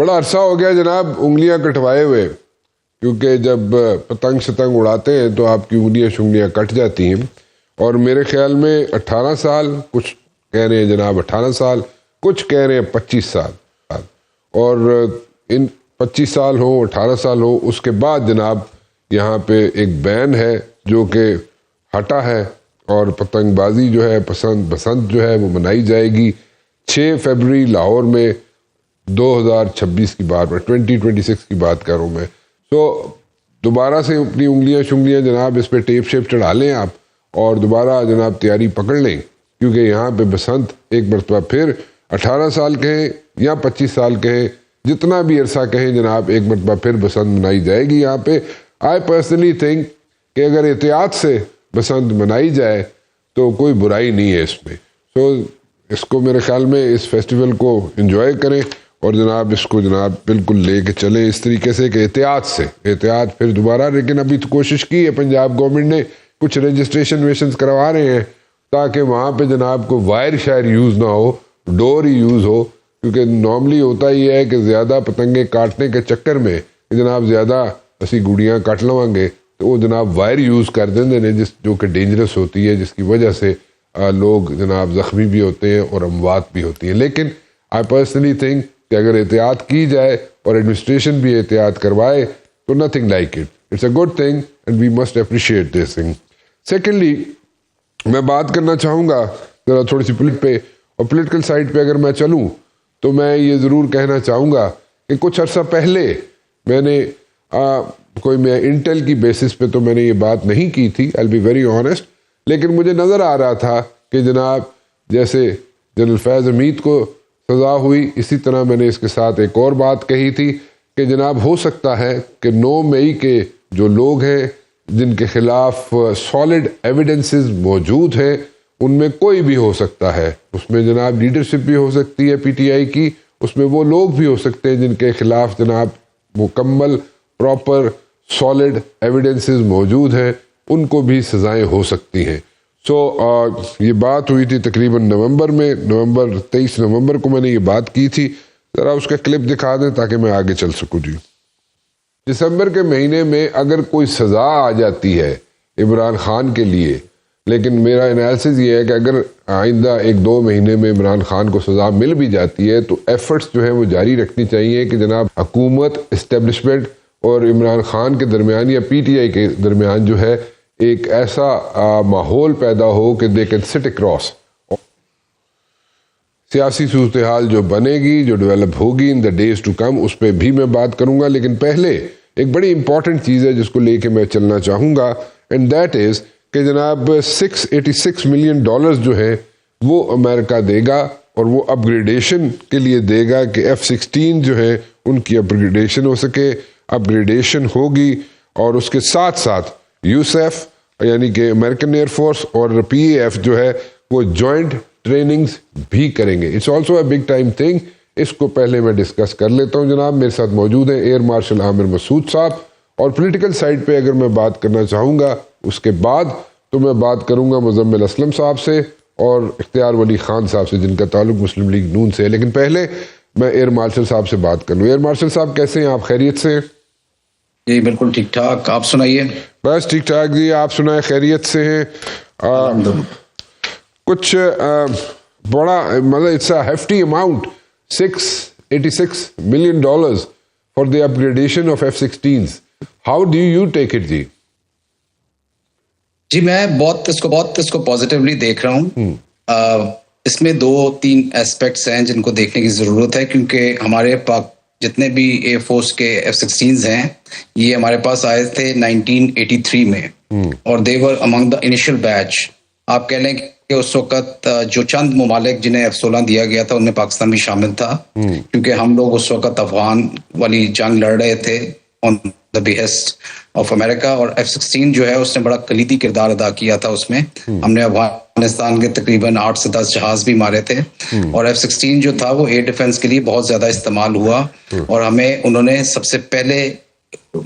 बड़ा अरसा हो गया जनाब उंगलियां कटवाए हुए, क्योंकि जब पतंग शतंग उड़ाते हैं तो आपकी उंगलियां शुंगलियां कट जाती हैं। और मेरे ख्याल में 18 साल, कुछ कह रहे हैं जनाब 18 साल, कुछ कह रहे हैं 25 साल। और इन 25 साल हो 18 साल हो, उसके बाद जनाब यहाँ पे एक बैन है जो कि हटा है, और पतंगबाजी जो है बसंत जो है वो मनाई जाएगी 6 फरवरी लाहौर में 2026 की बात, 2026 की बात कर रहा हूँ मैं। तो दोबारा से अपनी उंगलियां शुंगलियां जनाब इस पे टेप शेप चढ़ा लें आप, और दोबारा जनाब तैयारी पकड़ लें, क्योंकि यहाँ पे बसंत एक मरतबा फिर 18 साल कहें या 25 साल कहें, जितना भी अरसा कहें जनाब, एक मरतबा फिर बसंत मनाई जाएगी यहाँ पे। आई पर्सनली थिंक कि अगर एहतियात से बसंत मनाई जाए तो कोई बुराई नहीं है इसमें। तो इसको मेरे ख्याल में इस फेस्टिवल को एंजॉय करें और जनाब इसको जनाब बिल्कुल लेके चले इस तरीके से कि एहतियात फिर दोबारा। लेकिन अभी तो कोशिश की है पंजाब गवर्नमेंट ने, कुछ रजिस्ट्रेशन वेशंस करवा रहे हैं ताकि वहाँ पे जनाब को वायर शायर यूज़ ना हो, डोर ही यूज़ हो, क्योंकि नॉर्मली होता ही है कि ज़्यादा पतंगे काटने के चक्कर में जनाब ज़्यादा असी गुड़ियाँ काट लवांगे तो वो जनाब वायर यूज़ कर देंगे ने, जिस जो कि डेंजरस होती है, जिसकी वजह से लोग जनाब ज़ख्मी भी होते हैं और अमवात भी होती हैं। लेकिन आई पर्सनली थिंक कि अगर एहतियात की जाए और एडमिनिस्ट्रेशन भी एहतियात करवाए तो nothing like it, it's a good thing and we must appreciate this thing. Secondly मैं बात करना चाहूँगा ज़रा थोड़ी सी पॉलिटिकल साइड पे अगर मैं चलूँ तो मैं ये ज़रूर कहना चाहूँगा कि कुछ अर्सा पहले मैंने मैं इंटेल की बेसिस पे तो मैंने ये बात नहीं की थी, I will be very honest, लेकिन मुझे नज़र आ रहा था कि जनाब जैसे जनरल फैज़ हमीद को सज़ा हुई, इसी तरह मैंने इसके साथ एक और बात कही थी कि जनाब हो सकता है कि 9 मई के जो लोग हैं जिनके खिलाफ सॉलिड एविडेंसेस मौजूद हैं, उनमें कोई भी हो सकता है। उसमें जनाब लीडरशिप भी हो सकती है पीटीआई की, उसमें वो लोग भी हो सकते हैं जिनके खिलाफ जनाब मुकम्मल प्रॉपर सॉलिड एविडेंसेस मौजूद हैं, उनको भी सज़ाएं हो सकती हैं। ये बात हुई थी तकरीबन नवंबर 23 नवंबर को मैंने ये बात की थी। ज़रा उसका क्लिप दिखा दें ताकि मैं आगे चल सकूँ जी। दिसंबर के महीने में अगर कोई सज़ा आ जाती है इमरान खान के लिए, लेकिन मेरा एनालिसिस ये है कि अगर आइंदा 1-2 महीने में इमरान खान को सज़ा मिल भी जाती है तो एफर्ट्स जो है वो जारी रखनी चाहिए कि जनाब हुकूमत, इस्टेब्लिशमेंट और इमरान खान के दरमियान या पीटीआई के दरमियान जो है एक ऐसा माहौल पैदा हो कि दे कैन सिट अक्रॉस। सियासी सूरत हाल जो बनेगी, जो डेवलप होगी in the days to come, उस पर भी मैं बात करूंगा। लेकिन पहले एक बड़ी इंपॉर्टेंट चीज़ है जिसको लेके मैं चलना चाहूँगा, एंड दैट इज़ कि जनाब $686 मिलियन जो है वो अमेरिका देगा, और वो अपग्रेडेशन के लिए देगा कि F-16 जो है उनकी अपग्रेडेशन हो सके। अपग्रेडेशन होगी और उसके साथ साथ यूसेफ यानी कि अमेरिकन एयरफोर्स और PAF जो है वो जॉइंट ट्रेनिंग्स भी करेंगे। It's also a big time thing. इसको पहले मैं डिस्कस कर लेता हूँ जनाब। मेरे साथ मौजूद हैं एयर मार्शल आमिर मसूद साहब, और पॉलिटिकल साइड पे अगर मैं बात करना चाहूँगा उसके बाद तो मैं बात करूँगा मुजम्मिल असलम साहब से और इख्तियार वली खान साहब से, जिनका ताल्लुक मुस्लिम लीग नून से है। लेकिन पहले मैं एयर मार्शल साहब से बात कर लूँ। एयर मार्शल साहब कैसे हैं आप? खैरियत से? जी बिल्कुल ठीक ठाक, आप सुनाइए। बस ठीक ठाक जी, आप सुनाए खैरियत से हैं? कुछ बड़ा मतलब it's a hefty amount, $686 million for the upgradation of F-16s। How do you take it जी? जी मैं बहुत इसको पॉजिटिवली देख रहा हूँ। इसमें 2-3 एस्पेक्ट्स हैं जिनको देखने की जरूरत है, क्योंकि हमारे पास जितने भी एयरफोर्स के F-16s हैं ये हमारे पास आए थे 1983 में, और they were among the initial batch. आप कह लें कि उस वक्त जो चंद ममालिक जिन्हें F-16 दिया गया था उनमें पाकिस्तान भी शामिल था, क्योंकि हम लोग उस वक्त अफगान वाली जंग लड़ रहे थे on the behest of America, और F-16 जो है उसने बड़ा कलीदी किरदार अदा किया था उसमें। हमने अफगानिस्तान के तकरीबन 8 से 10 जहाज भी मारे थे, और F-16 जो था वो एयर डिफेंस के लिए बहुत ज्यादा इस्तेमाल हुआ, और हमें उन्होंने सबसे पहले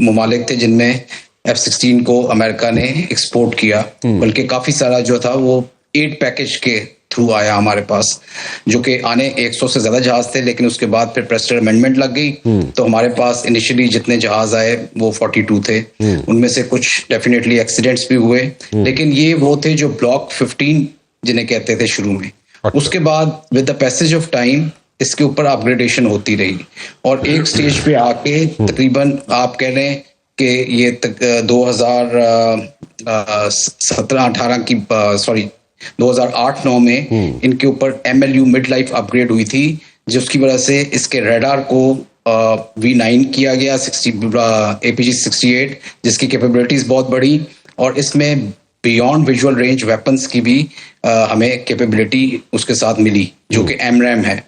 ममालिक थे जिनमें F-16 को अमेरिका ने एक्सपोर्ट किया, बल्कि काफी सारा जो था वो 8 पैकेज के थ्रू आया हमारे पास, जो कि आने 100 से ज्यादा जहाज थे, लेकिन उसके बाद फिर प्रेसिडेंट अमेंडमेंट लग गई, तो हमारे पास इनिशियली जितने जहाज आए वो 42 थे। उनमें से कुछ डेफिनेटली एक्सीडेंट्स भी हुए, लेकिन ये वो थे जो ब्लॉक 15 जिन्हें कहते थे शुरू में। उसके बाद with the passage of time इसके ऊपर अपग्रेडेशन होती रही, और एक स्टेज पे आके तकरीबन आप कह लें कि ये 2017-18 की 2008-9 में इनके ऊपर MLU मिड लाइफ अपग्रेड हुई थी, जिसकी वजह से इसके रेडार को V9 किया गया, APG-68, जिसकी कैपेबिलिटीज बहुत बढ़ी, और इसमें बियॉन्ड विजुअल रेंज वेपन्स की भी हमें कैपेबिलिटी उसके साथ मिली, जो कि MRAM है।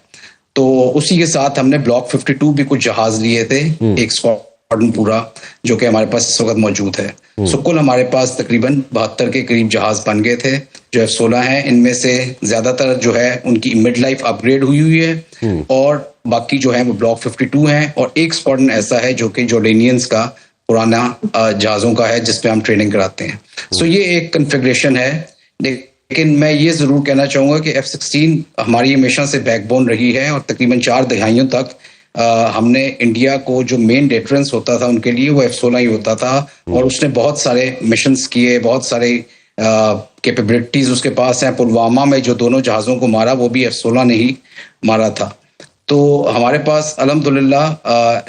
तो उसी के साथ हमने ब्लॉक 52 भी कुछ जहाज लिए थे, एक स्क्वाड्रन पूरा, जो कि हमारे पास इस वक्त मौजूद है। सो कुल हमारे पास तकरीबन 72 के करीब जहाज बन गए थे जो F-16 हैं। इनमें से ज्यादातर जो है उनकी मिड लाइफ अपग्रेड हुई है, और बाकी जो है वो ब्लॉक 52 हैं, और एक स्क्वाड्रन ऐसा है जो कि जॉर्डेनियंस का पुराना जहाजों का है, जिसपे हम ट्रेनिंग कराते हैं। सो ये एक कन्फिग्रेशन है, लेकिन मैं ये जरूर कहना चाहूंगा कि F-16 हमारी हमेशा से बैकबोन रही है, और तकरीबन 4 दहाइयों तक हमने इंडिया को जो मेन डिफरेंस होता था उनके लिए वो F-16 ही होता था, और उसने बहुत सारे मिशंस किए, बहुत सारे कैपेबिलिटीज उसके पास हैं। पुलवामा में जो दोनों जहाज़ों को मारा वो भी F-16 ने ही मारा था। तो हमारे पास अल्हम्दुलिल्लाह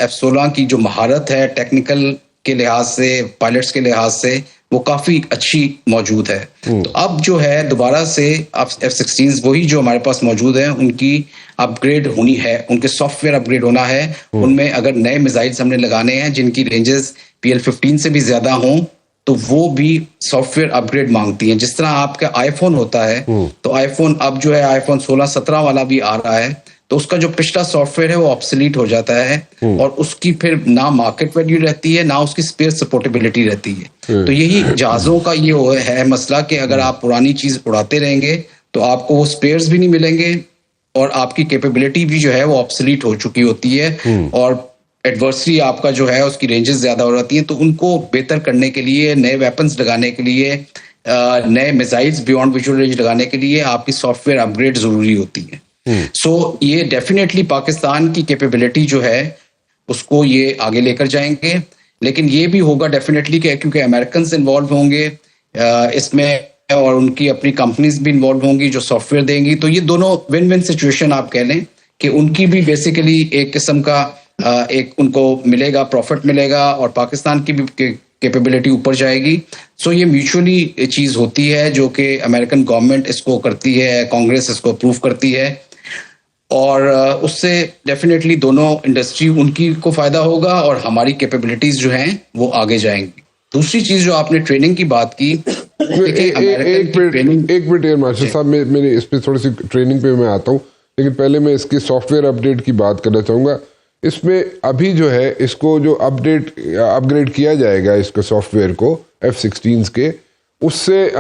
F-16 की जो महारत है टेक्निकल के लिहाज से, पायलट्स के लिहाज से, वो काफी अच्छी मौजूद है। तो अब जो है दोबारा से F-16 वही जो हमारे पास मौजूद है उनकी अपग्रेड होनी है, उनके सॉफ्टवेयर अपग्रेड होना है। उनमें अगर नए मिसाइल्स हमने लगाने हैं जिनकी रेंजेस PL-15 से भी ज्यादा हों, तो वो भी सॉफ्टवेयर अपग्रेड मांगती हैं। जिस तरह आपका आईफोन होता है, तो आईफोन अब जो है आईफोन 16-17 वाला भी आ रहा है, तो उसका जो पिछला सॉफ्टवेयर है वो ऑब्सोलीट हो जाता है, और उसकी फिर ना मार्केट वैल्यू रहती है, ना उसकी स्पेस सपोर्टेबिलिटी रहती है। तो यही जहाजों का ये है मसला कि अगर आप पुरानी चीज उड़ाते रहेंगे तो आपको वो स्पेयर्स भी नहीं मिलेंगे, और आपकी कैपेबिलिटी भी जो है वो ऑब्सोलीट हो चुकी होती है, और एडवर्सरी आपका जो है उसकी रेंजेस ज्यादा हो जाती हैं। तो उनको बेहतर करने के लिए, नए वेपन्स लगाने के लिए, नए मिसाइल्स बियॉन्ड विजुअल रेंज लगाने के लिए आपकी सॉफ्टवेयर अपग्रेड जरूरी होती है। सो ये डेफिनेटली पाकिस्तान की कैपेबिलिटी जो है उसको ये आगे लेकर जाएंगे, लेकिन ये भी होगा डेफिनेटली क्योंकि अमेरिकन इन्वॉल्व होंगे इसमें, और उनकी अपनी कंपनीज भी इन्वॉल्व होंगी जो सॉफ्टवेयर देंगी। तो ये दोनों विन विन सिचुएशन आप कह लें कि उनकी भी बेसिकली एक किस्म का एक उनको मिलेगा, प्रॉफिट मिलेगा, और पाकिस्तान की भी कैपेबिलिटी ऊपर जाएगी। सो ये म्यूचुअली चीज होती है जो कि अमेरिकन गवर्नमेंट इसको करती है, कांग्रेस इसको अप्रूव करती है, और उससे डेफिनेटली दोनों इंडस्ट्री उनकी को फायदा होगा, और हमारी कैपेबिलिटीज जो हैं वो आगे जाएंगी। दूसरी चीज जो आपने ट्रेनिंग की बात की, एक मिनट मास्टर साहब, मेरे इस पे थोड़ी सी ट्रेनिंग पे मैं आता हूँ, लेकिन पहले मैं इसकी सॉफ्टवेयर अपडेट की बात करना चाहूँगा। इसमें अभी जो है इसको जो अपग्रेड किया जाएगा इसके सॉफ्टवेयर को F-16 के, उससे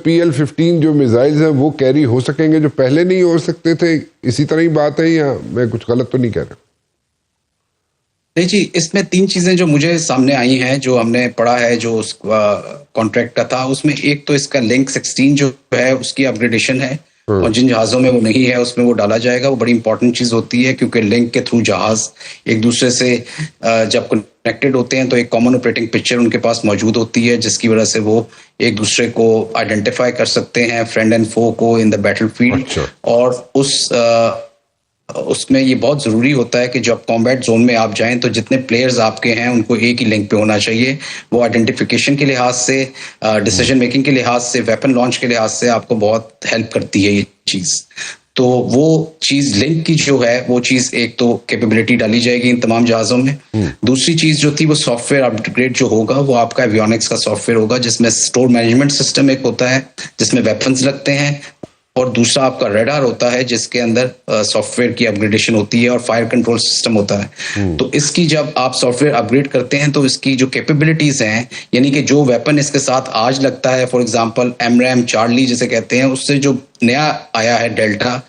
PL-15 जो मिसाइल्स हैं वो कैरी हो सकेंगे जो पहले नहीं हो सकते थे। इसी तरह ही बात है, या मैं कुछ गलत तो नहीं कह रहा? नहीं जी, इसमें 3 चीजें जो मुझे सामने आई हैं, जो हमने पढ़ा है, जो उस कॉन्ट्रैक्ट का था, उसमें एक तो इसका लिंक 16 जो है उसकी अपग्रेडेशन है, और जिन जहाजों में वो नहीं है उसमें वो डाला जाएगा। वो बड़ी इंपॉर्टेंट चीज होती है, क्योंकि लिंक के थ्रू जहाज एक दूसरे से जब कनेक्टेड होते हैं तो एक कॉमन ऑपरेटिंग पिक्चर उनके पास मौजूद होती है, जिसकी वजह से वो एक दूसरे को आइडेंटिफाई कर सकते हैं, फ्रेंड एंड फो को इन द बैटलफील्ड। और उसमें ये बहुत जरूरी होता है कि जब कॉम्बैट जोन में आप जाएं तो जितने प्लेयर्स आपके हैं उनको एक ही लिंक पे होना चाहिए। वो आइडेंटिफिकेशन के लिहाज से, डिसीजन मेकिंग के लिहाज से, वेपन लॉन्च के लिहाज से आपको बहुत हेल्प करती है ये चीज। तो वो चीज लिंक की जो है वो चीज एक तो कैपेबिलिटी डाली जाएगी इन तमाम जहाजों में। दूसरी चीज जो थी वो सॉफ्टवेयर अपग्रेड जो होगा वो आपका एवियोनिक्स का सॉफ्टवेयर होगा, जिसमें स्टोर मैनेजमेंट सिस्टम एक होता है जिसमें वेपन्स लगते हैं, और दूसरा आपका रेडार होता है जिसके अंदर सॉफ्टवेयर की अपग्रेडेशन होती है, और फायर कंट्रोल सिस्टम होता है। तो इसकी जब आप सॉफ्टवेयर अपग्रेड करते हैं तो इसकी जो कैपेबिलिटीज हैं, यानी कि जो वेपन इसके साथ आज लगता है, फॉर एग्जांपल MRAM चार्ली जिसे कहते हैं, उससे जो नया आया है डेल्टा,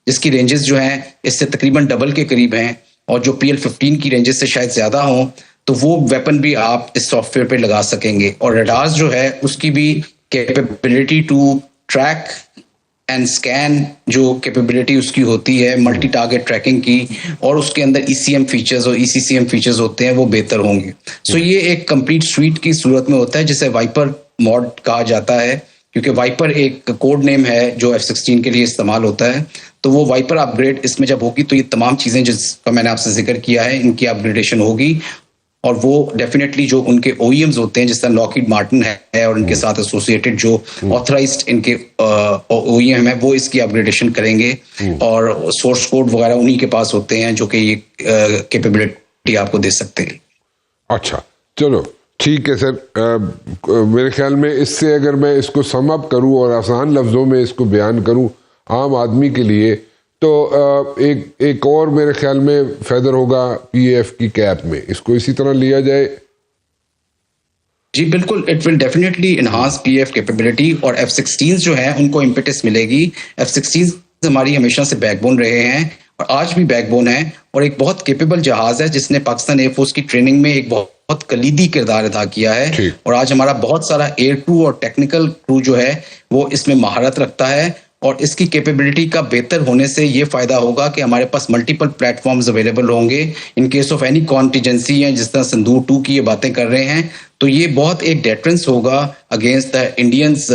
जिसकी रेंजेस जो हैं इससे तकरीबन डबल के करीब हैं, और जो PL-15 की रेंजेस से शायद ज्यादा हों, तो वो वेपन भी आप इस सॉफ्टवेयर पे लगा सकेंगे। और रेडार्स जो है उसकी भी capability to track and scan जो कैपेबिलिटी उसकी होती है, मल्टी टारगेट ट्रैकिंग की, और उसके अंदर ECM फीचर्स और ECCM फीचर्स होते हैं, वो बेहतर होंगे। सो ये एक कंप्लीट स्वीट की सूरत में होता है, जिसे वाइपर मॉड कहा जाता है, क्योंकि वाइपर एक कोड नेम है जो F-16 के लिए इस्तेमाल होता है। तो वो वाइपर अपग्रेड इसमें जब होगी तो ये तमाम चीजें जिसका मैंने आपसे जिक्र किया है, इनकी अपग्रेडेशन होगी, और वो डेफिनेटली जो उनके OEMs होते हैं, जिस तरह लॉकहीड मार्टिन है और उनके साथ एसोसिएटेड जो ऑथराइज्ड इनके OEM है, वो इसकी अपग्रेडेशन करेंगे, और सोर्स कोड वगैरह उन्हीं के पास होते हैं जो कि ये कैपेबिलिटी आपको दे सकते हैं। अच्छा, चलो ठीक है सर। मेरे ख्याल में इससे अगर मैं इसको सम अप करूं और आसान लफ्ज़ों में इसको बयान करूं आम आदमी के लिए, तो एक और मेरे ख्याल में फेदर होगा PAF की कैप में, इसको इसी तरह लिया जाए। जी बिल्कुल, it will definitely enhance PAF capability, और F-16 जो है उनको इम्पेटस मिलेगी। F-16 हमारी हमेशा से बैकबोन रहे हैं और आज भी बैकबोन है, और एक बहुत कैपेबल जहाज है जिसने पाकिस्तान एयरफोर्स की ट्रेनिंग में एक बहुत कलीदी किरदार अदा किया है, और आज हमारा बहुत सारा एयर क्रू और टेक्निकल क्रू जो है वो इसमें महारत रखता है। और इसकी कैपेबिलिटी का बेहतर होने से ये फायदा होगा कि हमारे पास मल्टीपल प्लेटफॉर्म्स अवेलेबल होंगे in case of any contingency है, जिस तरह संदूर 2 की ये बातें कर रहे हैं। तो ये बहुत एक डेटरेंस होगा against the Indians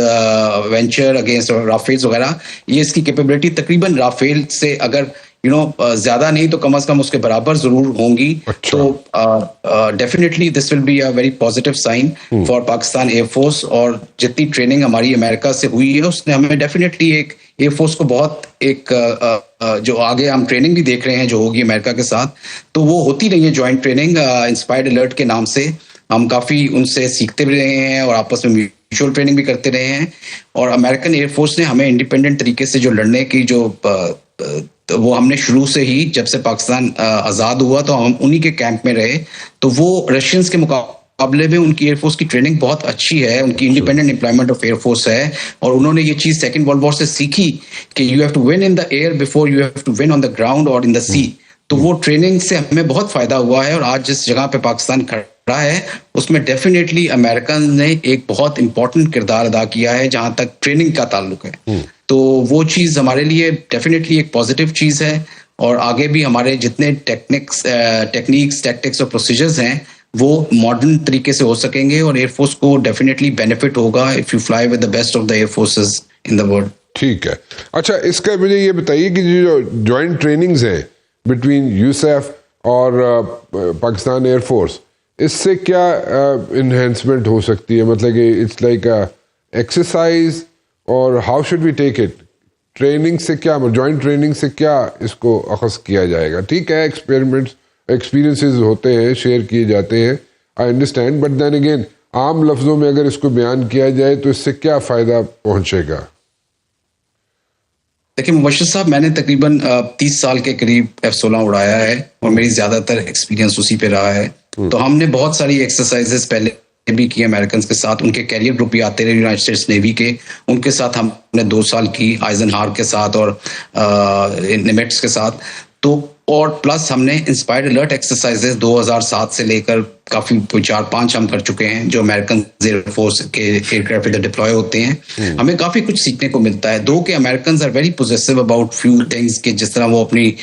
venture against Rafale वगैरह। ये इसकी कैपेबिलिटी तकरीबन राफेल से अगर ज्यादा नहीं तो कम से कम उसके बराबर जरूर होंगी। अच्छा। तो definitely this will be a very positive sign for Pakistan air force, और जितनी ट्रेनिंग हमारी अमेरिका से हुई है उसने हमें डेफिनेटली एक एयरफोर्स को बहुत एक जो आगे हम ट्रेनिंग भी देख रहे हैं जो होगी अमेरिका के साथ, तो वो होती रही है ज्वाइंट ट्रेनिंग इंस्पायर्ड अलर्ट के नाम से। हम काफी उनसे सीखते भी रहे हैं और आपस में म्यूचुअल ट्रेनिंग भी करते रहे हैं, और अमेरिकन एयरफोर्स ने हमें इंडिपेंडेंट तरीके से जो लड़ने की जो तो वो हमने शुरू से ही जब से पाकिस्तान आज़ाद हुआ तो हम उन्हीं के कैंप में रहे। तो वो रशियंस के मुकाबले में उनकी एयरफोर्स की ट्रेनिंग बहुत अच्छी है, उनकी इंडिपेंडेंट एम्प्लॉयमेंट ऑफ एयरफोर्स है, और उन्होंने ये चीज़ सेकेंड वर्ल्ड वॉर से सीखी कि you have to win in the air before you have to win on the ground और इन द सी। तो वो ट्रेनिंग से हमें बहुत फायदा हुआ है, और आज जिस जगह पे पाकिस्तान खड़ा है उसमें डेफिनेटली अमेरिकन ने एक बहुत इंपॉर्टेंट किरदार अदा किया है जहां तक ट्रेनिंग का ताल्लुक है। तो वो चीज हमारे लिए डेफिनेटली एक पॉजिटिव चीज है, और आगे भी हमारे जितने टेक्निक्स टैक्टिक्स और प्रोसीजर्स हैं वो मॉडर्न तरीके से हो सकेंगे, और एयरफोर्स को डेफिनेटली बेनिफिट होगा if you fly with the best of the air forces in the world. ठीक है। अच्छा, इसका मुझे ये बताइए कि जो ज्वाइंट ट्रेनिंग्स हैं बिटवीन यूसैफ और पाकिस्तान एयरफोर्स, इससे क्या इन्हेंसमेंट हो सकती है? मतलब कि इट्स लाइक एक्सरसाइज, और how should we take it? Training से क्या, जॉइंट ट्रेनिंग से क्या इसको अखज़ किया जाएगा? ठीक है, एक्सपीरियंसेस होते हैं, शेयर किए जाते हैं, I understand, but then again आम लफ्ज़ों में अगर इसको बयान किया जाए तो इससे क्या फ़ायदा पहुंचेगा? देखिए मुबश्शिर साहब, मैंने तकरीबन 30 साल के करीब F-16 उड़ाया है, और मेरी ज्यादातर एक्सपीरियंस उसी पे रहा है। तो हमने बहुत सारी एक्सरसाइजेस पहले भी की अमेरिकन के साथ, उनके कैरियर ग्रुप भी आते रहे यूनाइटेड स्टेट्स नेवी के, उनके साथ हमने 2 साल की आइजनहावर के साथ और निमेट्स के साथ। तो और प्लस हमने इंस्पायर्ड अलर्ट एक्सरसाइजेस 2007 से लेकर काफी 4-5 हम कर चुके हैं, जो अमेरिकन एयरफोर्स के एयरक्राफ्ट इधर डिप्लॉय होते हैं। हमें काफी कुछ सीखने को मिलता है। दो के American are very possessive about few things, के जिस तरह वो अपनी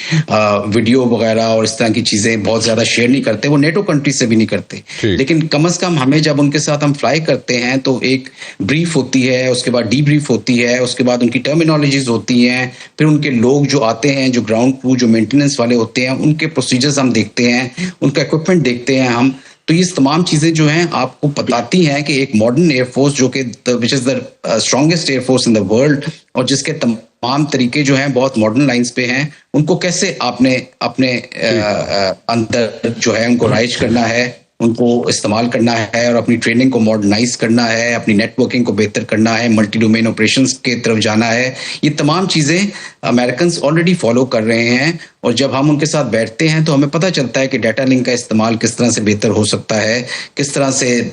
वीडियो वगैरह और इस तरह की चीजें बहुत ज्यादा शेयर नहीं करते, वो नेटो कंट्री से भी नहीं करते। लेकिन कम से कम हमें जब उनके साथ हम फ्लाई करते हैं तो एक ब्रीफ होती है, उसके बाद डी ब्रीफ होती है, उसके बाद उनकी टर्मिनोलॉजीज होती हैं, फिर उनके लोग जो आते हैं, जो ग्राउंड क्रू, जो मेंटेनेंस वाले होते हैं, उनके प्रोसीजर्स हम देखते हैं, उनका इक्विपमेंट देखते हैं हम। तो ये तमाम चीजें जो हैं आपको बताती हैं कि एक मॉडर्न एयरफोर्स जो कि which is the strongest air force in the world, और जिसके तमाम तरीके जो हैं बहुत मॉडर्न लाइंस पे हैं, उनको कैसे आपने अपने अंदर जो है उनको राइज करना है, उनको इस्तेमाल करना है, और अपनी ट्रेनिंग को मॉडर्नाइज करना है, अपनी नेटवर्किंग को बेहतर करना है, मल्टी डोमेन ऑपरेशंस के तरफ जाना है। ये तमाम चीज़ें अमेरिकन ऑलरेडी फॉलो कर रहे हैं, और जब हम उनके साथ बैठते हैं तो हमें पता चलता है कि डाटा लिंक का इस्तेमाल किस तरह से बेहतर हो सकता है, किस तरह से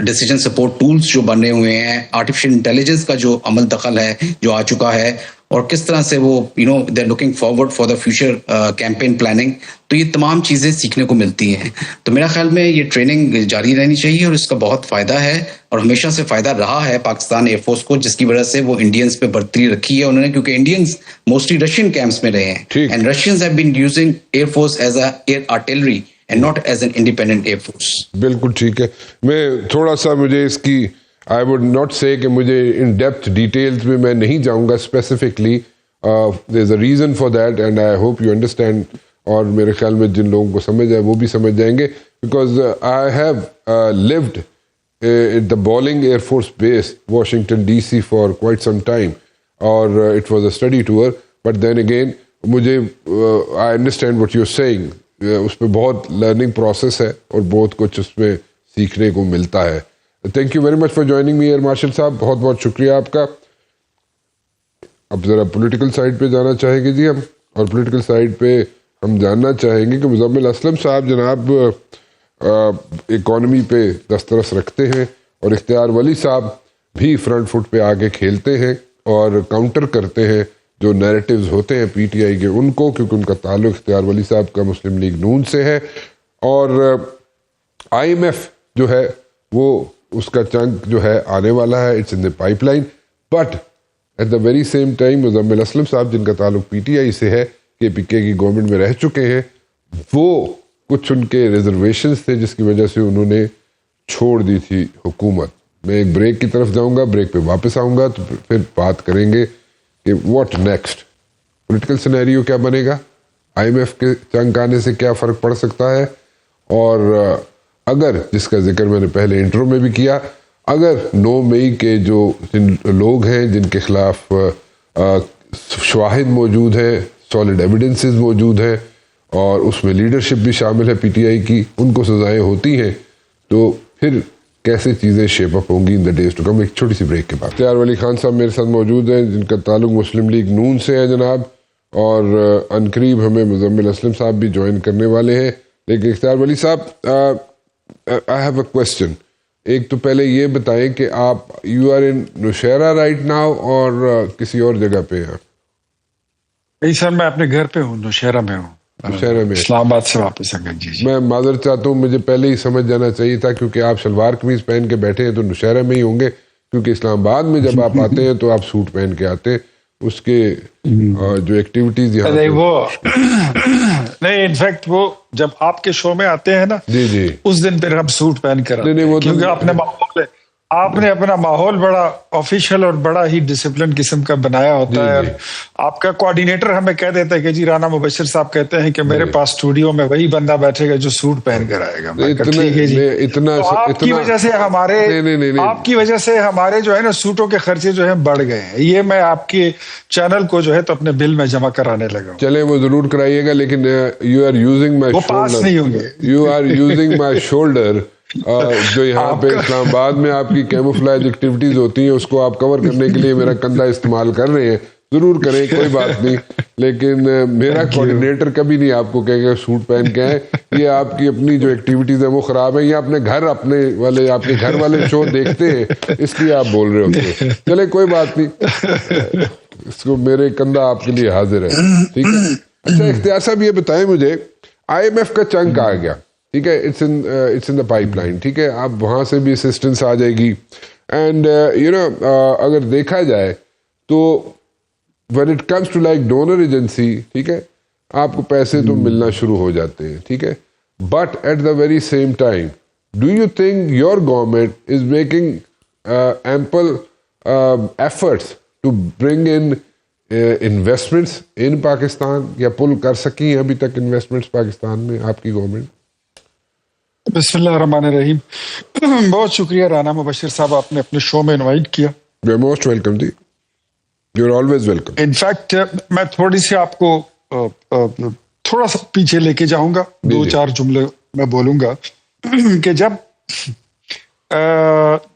डिसीजन सपोर्ट टूल्स जो बने हुए हैं, आर्टिफिशियल इंटेलिजेंस का जो अमल दखल है जो आ चुका है, और किस तरह से वो they are looking forward for the future campaign planning, तो ये तमाम चीज़ें सीखने को मिलती हैं। तो मेरा ख्याल में ये ट्रेनिंग जारी रहनी चाहिए और इसका बहुत फ़ायदा है और हमेशा से फ़ायदा रहा है पाकिस्तान एयरफोर्स को, जिसकी वजह से वो इंडियंस पे बढ़ती रखी है उन्होंने, क्योंकि इंडियंस मोस्टली रशियन कैंप्स में रहे हैं and Russians have been using air force as a air artillery and not as an independent air force. बिल्कुल ठीक है। मैं थोड़ा सा, मुझे इसकी आई वुड नॉट से कि मुझे इन डेप्थ डिटेल्स में मैं नहीं जाऊंगा specifically, there is a reason for that and I hope you understand, और मेरे ख्याल में जिन लोगों को समझ आए वो भी समझ जाएंगे, because I have lived at the Bolling air force base Washington DC for quite some time, और it was a study tour, but then again मुझे I understand what you are saying, उसमें बहुत लर्निंग प्रोसेस है और बहुत कुछ उसमें सीखने को मिलता है। Thank you very much for joining me air marshal साहब, बहुत बहुत शुक्रिया आपका। अब जरा पॉलिटिकल साइड पे जाना चाहेंगे जी हम, और पॉलिटिकल साइड पे हम जानना चाहेंगे कि मुज़म्मिल असलम साहब जनाब इकॉनमी पे दस्तरस रखते हैं और इख्तियार वली साहब भी फ्रंट फुट पे आके खेलते हैं और काउंटर करते हैं जो नैरेटिव्स होते हैं PTI के उनको, क्योंकि उनका ताल्लुक इख्तियार वली साहब का मुस्लिम लीग नून से है, और IMF जो है वो उसका चंक जो है आने वाला है, it's in the pipeline, but at the very same time Muzammil Aslam साहब जिनका ताल्लुक PTI से है, KPK की गवर्नमेंट में रह चुके हैं, वो कुछ उनके रिजर्वेशंस थे जिसकी वजह से उन्होंने छोड़ दी थी हुकूमत। मैं एक ब्रेक की तरफ जाऊंगा, ब्रेक पे वापस आऊंगा तो फिर बात करेंगे कि व्हाट नेक्स्ट, पॉलिटिकल सिनेरियो क्या बनेगा, IMF के चंक आने से क्या फ़र्क पड़ सकता है, और अगर, जिसका जिक्र मैंने पहले इंट्रो में भी किया, अगर 9 मई के जो जिन लोग हैं जिनके खिलाफ शवाहिद मौजूद हैं, सॉलिड एविडेंसेस मौजूद हैं, और उसमें लीडरशिप भी शामिल है PTI की, उनको सजाएं होती हैं, तो फिर कैसे चीज़ें शेप अप होंगी in the days to come. एक छोटी सी ब्रेक के बाद इख्तियार वली खान साहब मेरे साथ मौजूद हैं जिनका ताल्लुक मुस्लिम लीग नून से है जनाब, और अनकरीब हमें मुज़म्मिल असलम साहब भी ज्वाइन करने वाले हैं। लेकिन इख्तियार वली साहब, आई हैव अ क्वेश्चन। एक तो पहले ये बताएं कि आप you are in Nowshera right now और किसी और जगह पे हैं? नहीं सर, मैं अपने घर पे हूँ, नौशहरा में हूँ, नौशहरा में, इस्लामाबाद से वापस आ गए। जी मैं माजर चाहता हूँ, मुझे पहले ही समझ जाना चाहिए था, क्योंकि आप शलवार कमीज पहन के बैठे हैं तो नौशहरा में ही होंगे, क्योंकि इस्लामाबाद में जब आप आते हैं तो आप सूट पहन के आते हैं, उसके जो एक्टिविटीज यहाँ नहीं वो नहीं, इनफैक्ट वो जब आपके शो में आते हैं ना, जी उस दिन फिर हम सूट पहन कर आते हैं, क्योंकि आपने अपना माहौल बड़ा ऑफिशियल और बड़ा ही डिसिप्लिन किस्म का बनाया होता है। और आपका कोऑर्डिनेटर हमें कह देता है कि जी राना मुबशिर साहब कहते हैं कि मेरे पास स्टूडियो में वही बंदा बैठेगा जो सूट पहन कर आएगा। ठीक है जी, इतना तो आपकी वजह से हमारे आपकी वजह से हमारे जो है ना सूटों के खर्चे जो है बढ़ गए हैं। ये मैं आपके चैनल को जो है तो अपने बिल में जमा कराने लगा। चले वो जरूर कराइएगा, लेकिन you are using my shoulder, pass नहीं होंगे, you are using my shoulder, जो यहाँ पे इस्लामाबाद में आपकी कैमोफ्लेज एक्टिविटीज होती हैं उसको आप कवर करने के लिए मेरा कंधा इस्तेमाल कर रहे हैं। जरूर करें, कोई बात नहीं, लेकिन मेरा कोऑर्डिनेटर कभी नहीं आपको कहेगा सूट पहन के आए। ये आपकी अपनी जो एक्टिविटीज है वो खराब है, ये अपने आपके घर वाले शो देखते हैं इसलिए आप बोल रहे होते। चले कोई बात नहीं, इसको मेरे कंधा आपके लिए हाजिर है, ठीक है। अच्छा इख्तियार साहब ये बताएं मुझे, IMF का चंक आ गया, ठीक है, इट्स इन द पाइपलाइन, ठीक है, अब वहाँ से भी असिस्टेंस आ जाएगी, एंड यू नो अगर देखा जाए तो when it comes to like donor agency, ठीक है, आपको पैसे तो मिलना शुरू हो जाते हैं, ठीक है, but at the very same time do you think your government is making ample efforts to bring in investments in Pakistan, या पुल कर सकी अभी तक इन्वेस्टमेंट्स पाकिस्तान में आपकी गवर्नमेंट? बिस्मिल्लाहिर्रहमानिर्रहीम। बहुत शुक्रिया राना मुबशिर साहब, आपने अपने शो में इनवाइट किया। You are most welcome ji, you are always welcome. In fact मैं थोड़ी सी आपको थोड़ा सा पीछे लेके जाऊंगा, 2-4 जुमले मैं बोलूंगा कि जब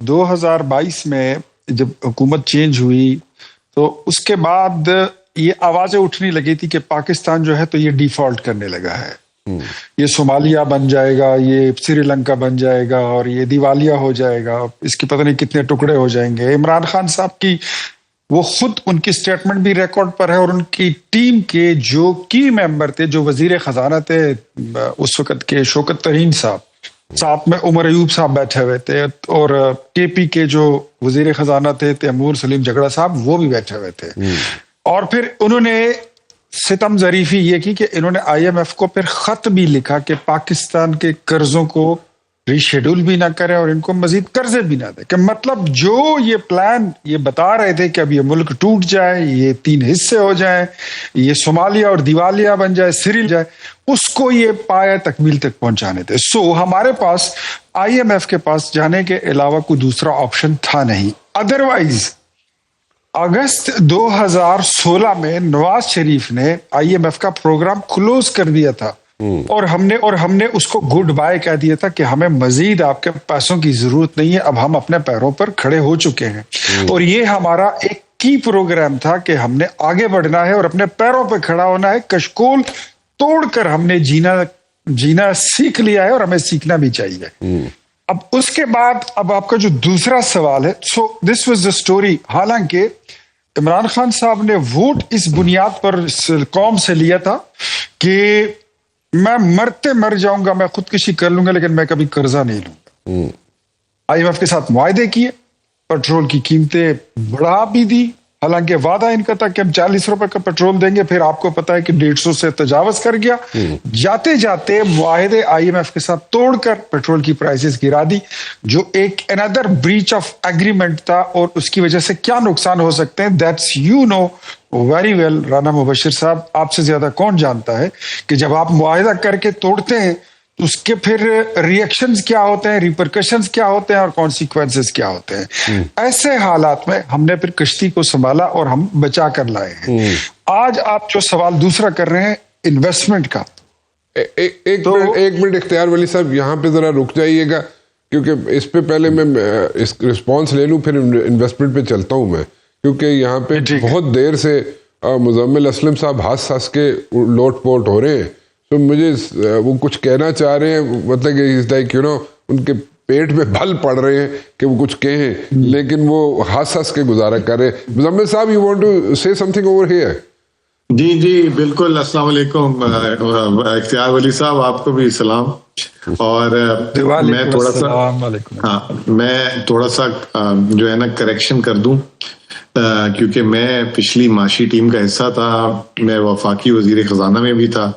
2022 में जब हुकूमत चेंज हुई तो उसके बाद ये आवाजें उठने लगी थी कि पाकिस्तान जो है तो ये डिफॉल्ट करने लगा है, ये सोमालिया बन जाएगा, ये श्रीलंका बन जाएगा और ये दिवालिया हो जाएगा, इसके पता नहीं कितने टुकड़े हो जाएंगे। इमरान खान साहब की वो खुद उनकी स्टेटमेंट भी रिकॉर्ड पर है और उनकी टीम के जो की मेंबर थे, जो वजीर खजाना थे उस वक्त के शौकत तरीन साहब, साथ में उमर अयूब साहब बैठे हुए थे और केपी के जो वजीर खजाना थे तैमूर सलीम झगड़ा साहब, वो भी बैठे हुए थे। और फिर उन्होंने सितम जरीफी ये की कि इन्होंने IMF को फिर खत भी लिखा कि पाकिस्तान के कर्जों को रीशेड्यूल भी ना करें और इनको मजीद कर्जे भी ना दे। कि मतलब जो ये प्लान ये बता रहे थे कि अब ये मुल्क टूट जाए, ये 3 हिस्से हो जाए, ये सोमालिया और दिवालिया बन जाए, सिरिल जाए, उसको ये पाया तकमील तक पहुंचाने थे। सो हमारे पास IMF के पास जाने के अलावा कोई दूसरा ऑप्शन था नहीं। अदरवाइज अगस्त 2016 में नवाज शरीफ ने IMF का प्रोग्राम क्लोज कर दिया था और हमने उसको गुड बाय कह दिया था कि हमें मजीद आपके पैसों की जरूरत नहीं है, अब हम अपने पैरों पर खड़े हो चुके हैं। और ये हमारा एक की प्रोग्राम था कि हमने आगे बढ़ना है और अपने पैरों पर खड़ा होना है। कशकोल तोड़कर हमने जीना सीख लिया है और हमें सीखना भी चाहिए। अब उसके बाद अब आपका जो दूसरा सवाल है, so this was the story. हालांकि इमरान खान साहब ने वोट इस बुनियाद पर कौम से लिया था कि मैं मरते मर जाऊंगा, मैं खुदकुशी कर लूंगा, लेकिन मैं कभी कर्जा नहीं लूंगा। IMF के साथ मुआहदे किए, पेट्रोल की कीमतें बढ़ा भी दी। हालांकि वादा इनका था कि हम 40 रुपए का पेट्रोल देंगे, फिर आपको पता है कि 150 से तजावज कर गया। जाते जाते मुआहदे IMF के साथ तोड़कर पेट्रोल की प्राइसेस गिरा दी, जो एक अनदर ब्रीच ऑफ एग्रीमेंट था। और उसकी वजह से क्या नुकसान हो सकते हैं, that's you know very well Rana Mubashir साहब, आपसे ज्यादा कौन जानता है कि जब आप मुआहदा करके तोड़ते हैं तो उसके फिर रिएक्शंस क्या होते हैं, रिपरकशंस क्या होते हैं और कॉन्सिक्वेंसेस क्या होते हैं। ऐसे हालात में हमने फिर कश्ती को संभाला और हम बचा कर लाए हैं। आज आप जो सवाल दूसरा कर रहे हैं इन्वेस्टमेंट का, एक मिनट इख्तियार वली साहब, यहाँ पे जरा रुक जाइएगा, क्योंकि इस पे पहले मैं इस रिस्पॉन्स ले लूँ, फिर इन्वेस्टमेंट पे चलता हूँ मैं, क्योंकि यहाँ पे बहुत देर से मुजम्मिल असलम साहब हंस के लोट पोट हो रहे हैं। तो मुझे वो कुछ कहना चाह रहे हैं, मतलब कि लाइक यू नो उनके पेट में बल पड़ रहे हैं कि वो कुछ कहें, लेकिन वो हंस के गुजारा कर रहे हैं। मुजम्मिल साहब, you want to say something over here? जी बिल्कुल। अस्सलाम वालेकुम इख्तियार वली साहब, आपको भी सलाम। और मैं थोड़ा सा जो है ना करेक्शन कर दूं, क्योंकि मैं पिछली माशी टीम का हिस्सा था, मैं वफाकी वजीर खजाना में भी था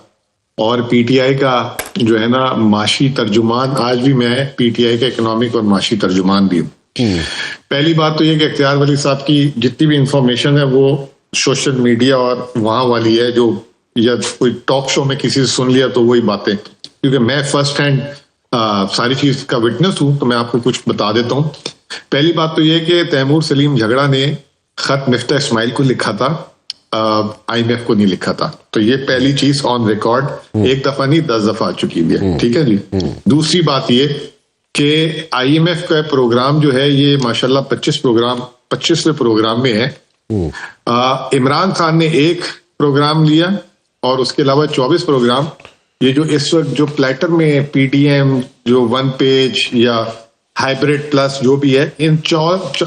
और PTI का जो है ना माशी तर्जुमान, आज भी मैं PTI का इकोनॉमिक और माशी तर्जुमान भी हूँ। पहली बात तो ये कि इख्तियार वली साहब की जितनी भी इंफॉर्मेशन है वो सोशल मीडिया और वहां वाली है, जो या कोई टॉक शो में किसी से सुन लिया तो वही बातें, क्योंकि मैं फर्स्ट हैंड सारी चीज का विटनेस हूं, तो मैं आपको कुछ बता देता हूं। पहली बात तो ये कि तैमूर सलीम झगड़ा ने खत मिफ्ता इस्माइल को लिखा था, IMF को नहीं लिखा था। तो ये पहली चीज ऑन रिकॉर्ड, एक दफा नहीं 10 दफा आ चुकी है, ठीक है जी। दूसरी बात ये कि IMF का प्रोग्राम जो है ये माशाल्लाह 25वें प्रोग्राम में है। इमरान खान ने एक प्रोग्राम लिया और उसके अलावा 24 प्रोग्राम, ये जो इस वक्त जो प्लेटर में PDM जो 1 पेज या हाइब्रिड प्लस जो भी है, इन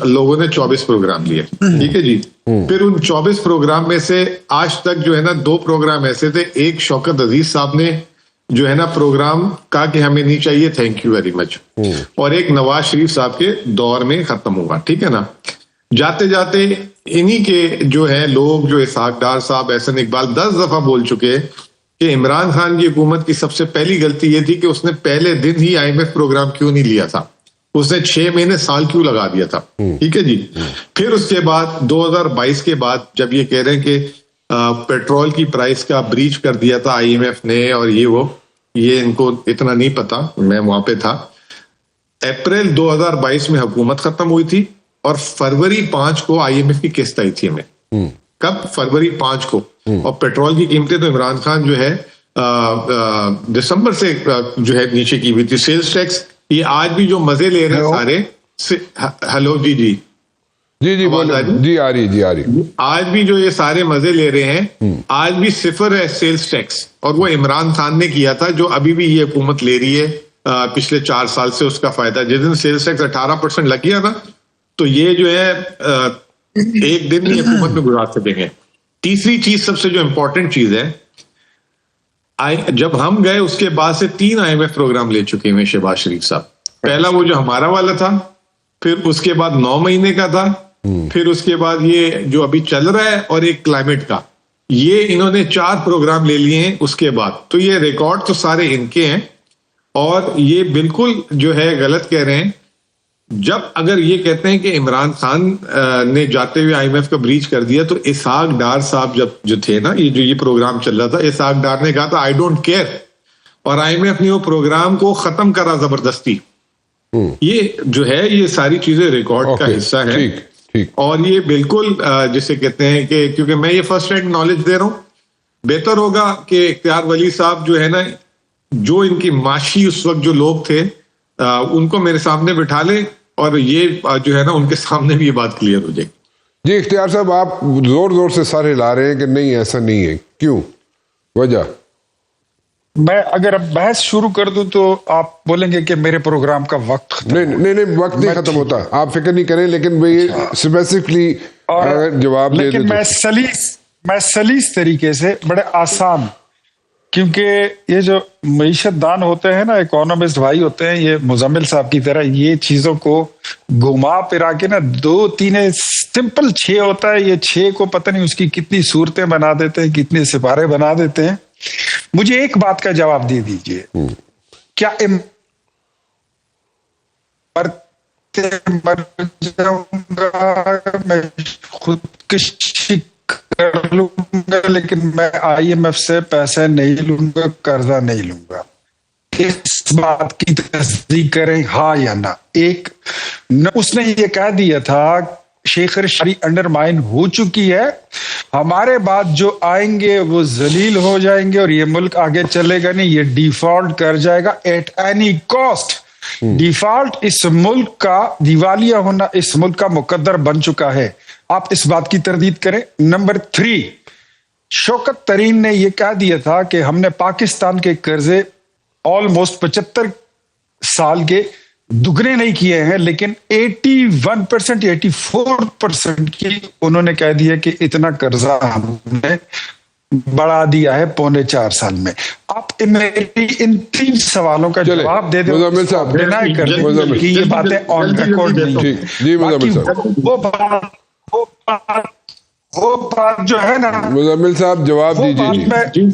लोगों ने 24 प्रोग्राम लिए, ठीक है जी। फिर उन 24 प्रोग्राम में से आज तक जो है ना 2 प्रोग्राम ऐसे थे, एक शौकत अजीज साहब ने जो है ना प्रोग्राम कहा कि हमें नहीं चाहिए, थैंक यू वेरी मच, और एक नवाज शरीफ साहब के दौर में खत्म हुआ, ठीक है ना। जाते जाते इन्हीं के जो है लोग, जो इसहाक डार साहब, एहसन इकबाल 10 दफा बोल चुके कि इमरान खान की हुकूमत की सबसे पहली गलती ये थी कि उसने पहले दिन ही IMF प्रोग्राम क्यों नहीं लिया था, उसने 6 महीने साल क्यों लगा दिया था, ठीक है जी। फिर उसके बाद 2022 के बाद जब ये कह रहे हैं कि पेट्रोल की प्राइस का ब्रीच कर दिया था IMF ने और ये इनको इतना नहीं पता, मैं वहां पे था। अप्रैल 2022 में हुकूमत खत्म हुई थी और फरवरी 5 को IMF की किस्त आई थी हमें। कब? फरवरी 5 को। और पेट्रोल की कीमतें तो इमरान खान जो है दिसंबर से जो है नीचे की हुई थी। सेल्स टैक्स, ये आज भी जो मजे ले रहे हैं सारे, हेलो जी जी बोलो जी, आ रही। आज भी जो ये सारे मजे ले रहे हैं, आज भी 0 है सेल्स टैक्स, और वो इमरान खान ने किया था, जो अभी भी ये हुकूमत ले रही है पिछले 4 साल से उसका फायदा। जिस दिन सेल्स टैक्स 18% लग गया ना, तो ये जो है एक दिन नहीं हुकूमत में गुजार सकेंगे। तीसरी चीज, सबसे जो इंपॉर्टेंट चीज है, जब हम गए उसके बाद से 3 IMF प्रोग्राम ले चुके हैं शहबाज शरीफ साहब। पहला वो जो हमारा वाला था, फिर उसके बाद 9 महीने का था, फिर उसके बाद ये जो अभी चल रहा है, और एक क्लाइमेट का। ये इन्होंने 4 प्रोग्राम ले लिए हैं उसके बाद। तो ये रिकॉर्ड तो सारे इनके हैं, और ये बिल्कुल जो है गलत कह रहे हैं जब अगर ये कहते हैं कि इमरान खान ने जाते हुए IMF का ब्रीच कर दिया। तो इसहाक डार साहब जब जो थे ना, ये प्रोग्राम चल रहा था, इसहाक डार ने कहा था आई डोंट केयर, और IMF ने वो प्रोग्राम को खत्म करा जबरदस्ती। ये जो है, ये सारी चीजें रिकॉर्ड का हिस्सा है। ठीक। और ये बिल्कुल जिसे कहते हैं कि, क्योंकि मैं ये फर्स्ट हैंड नॉलेज दे रहा हूं, बेहतर होगा कि इख्तियार वली साहब जो है ना, जो इनकी माशी उस वक्त जो लोग थे उनको मेरे सामने बिठा ले, और ये जो है ना उनके सामने भी ये बात क्लियर हो जाएगी। जी इख्तियार साहब, आप जोर जोर से सर हिला रहे हैं कि नहीं ऐसा नहीं है, क्यों, वजह? मैं अगर अब बहस शुरू कर दूं तो आप बोलेंगे कि मेरे प्रोग्राम का वक्त खत्म। नहीं, वक्त नहीं खत्म होता, आप फिक्र नहीं करें, लेकिन भाई स्पेसिफिकली जवाब दे लेकिन मैं सलीस तरीके से, बड़े आसान, क्योंकि ये जो मईशत दान होते हैं ना, इकोनॉमिस्ट भाई होते हैं, ये मुजम्मिल साहब की तरह ये चीजों को घुमा फिरा के ना 2-3 सिंपल 6 होता है, ये 6 को पता नहीं उसकी कितनी सूरतें बना देते हैं, कितने सिपारे बना देते हैं। मुझे एक बात का जवाब दे दीजिए, क्या मर जाऊंगा, मैं खुदकुशी कर लूंगा, लेकिन मैं IMF से पैसे नहीं लूंगा, कर्जा नहीं लूंगा, इस बात की तस्दीक करें हाँ या ना। उसने ये कह दिया था शेख रशीद अंडरमाइन हो चुकी है, हमारे बाद जो आएंगे वो जलील हो जाएंगे, और ये मुल्क आगे चलेगा नहीं, ये डिफॉल्ट कर जाएगा एट एनी कॉस्ट। डिफॉल्ट इस मुल्क का, दिवालिया होना इस मुल्क का मुकद्दर बन चुका है। आप इस बात की तरदीद करें। नंबर 3, शौकत तरीन ने यह कह दिया था कि हमने पाकिस्तान के कर्जे ऑलमोस्ट 75 साल के दुगने नहीं किए हैं, लेकिन 81% 84% की उन्होंने कह दिया कि इतना कर्जा हमने बढ़ा दिया है 3.25 साल में। आप मेरी इन 3 सवालों का जवाब दे दो, मुजम्मिल साहब डिनाई कर दें कि ये बातें ऑन रिकॉर्ड नहीं। जी मुजम्मिल साहब, वो बात जो है ना, मुजम्मिल साहब जवाब दीजिए।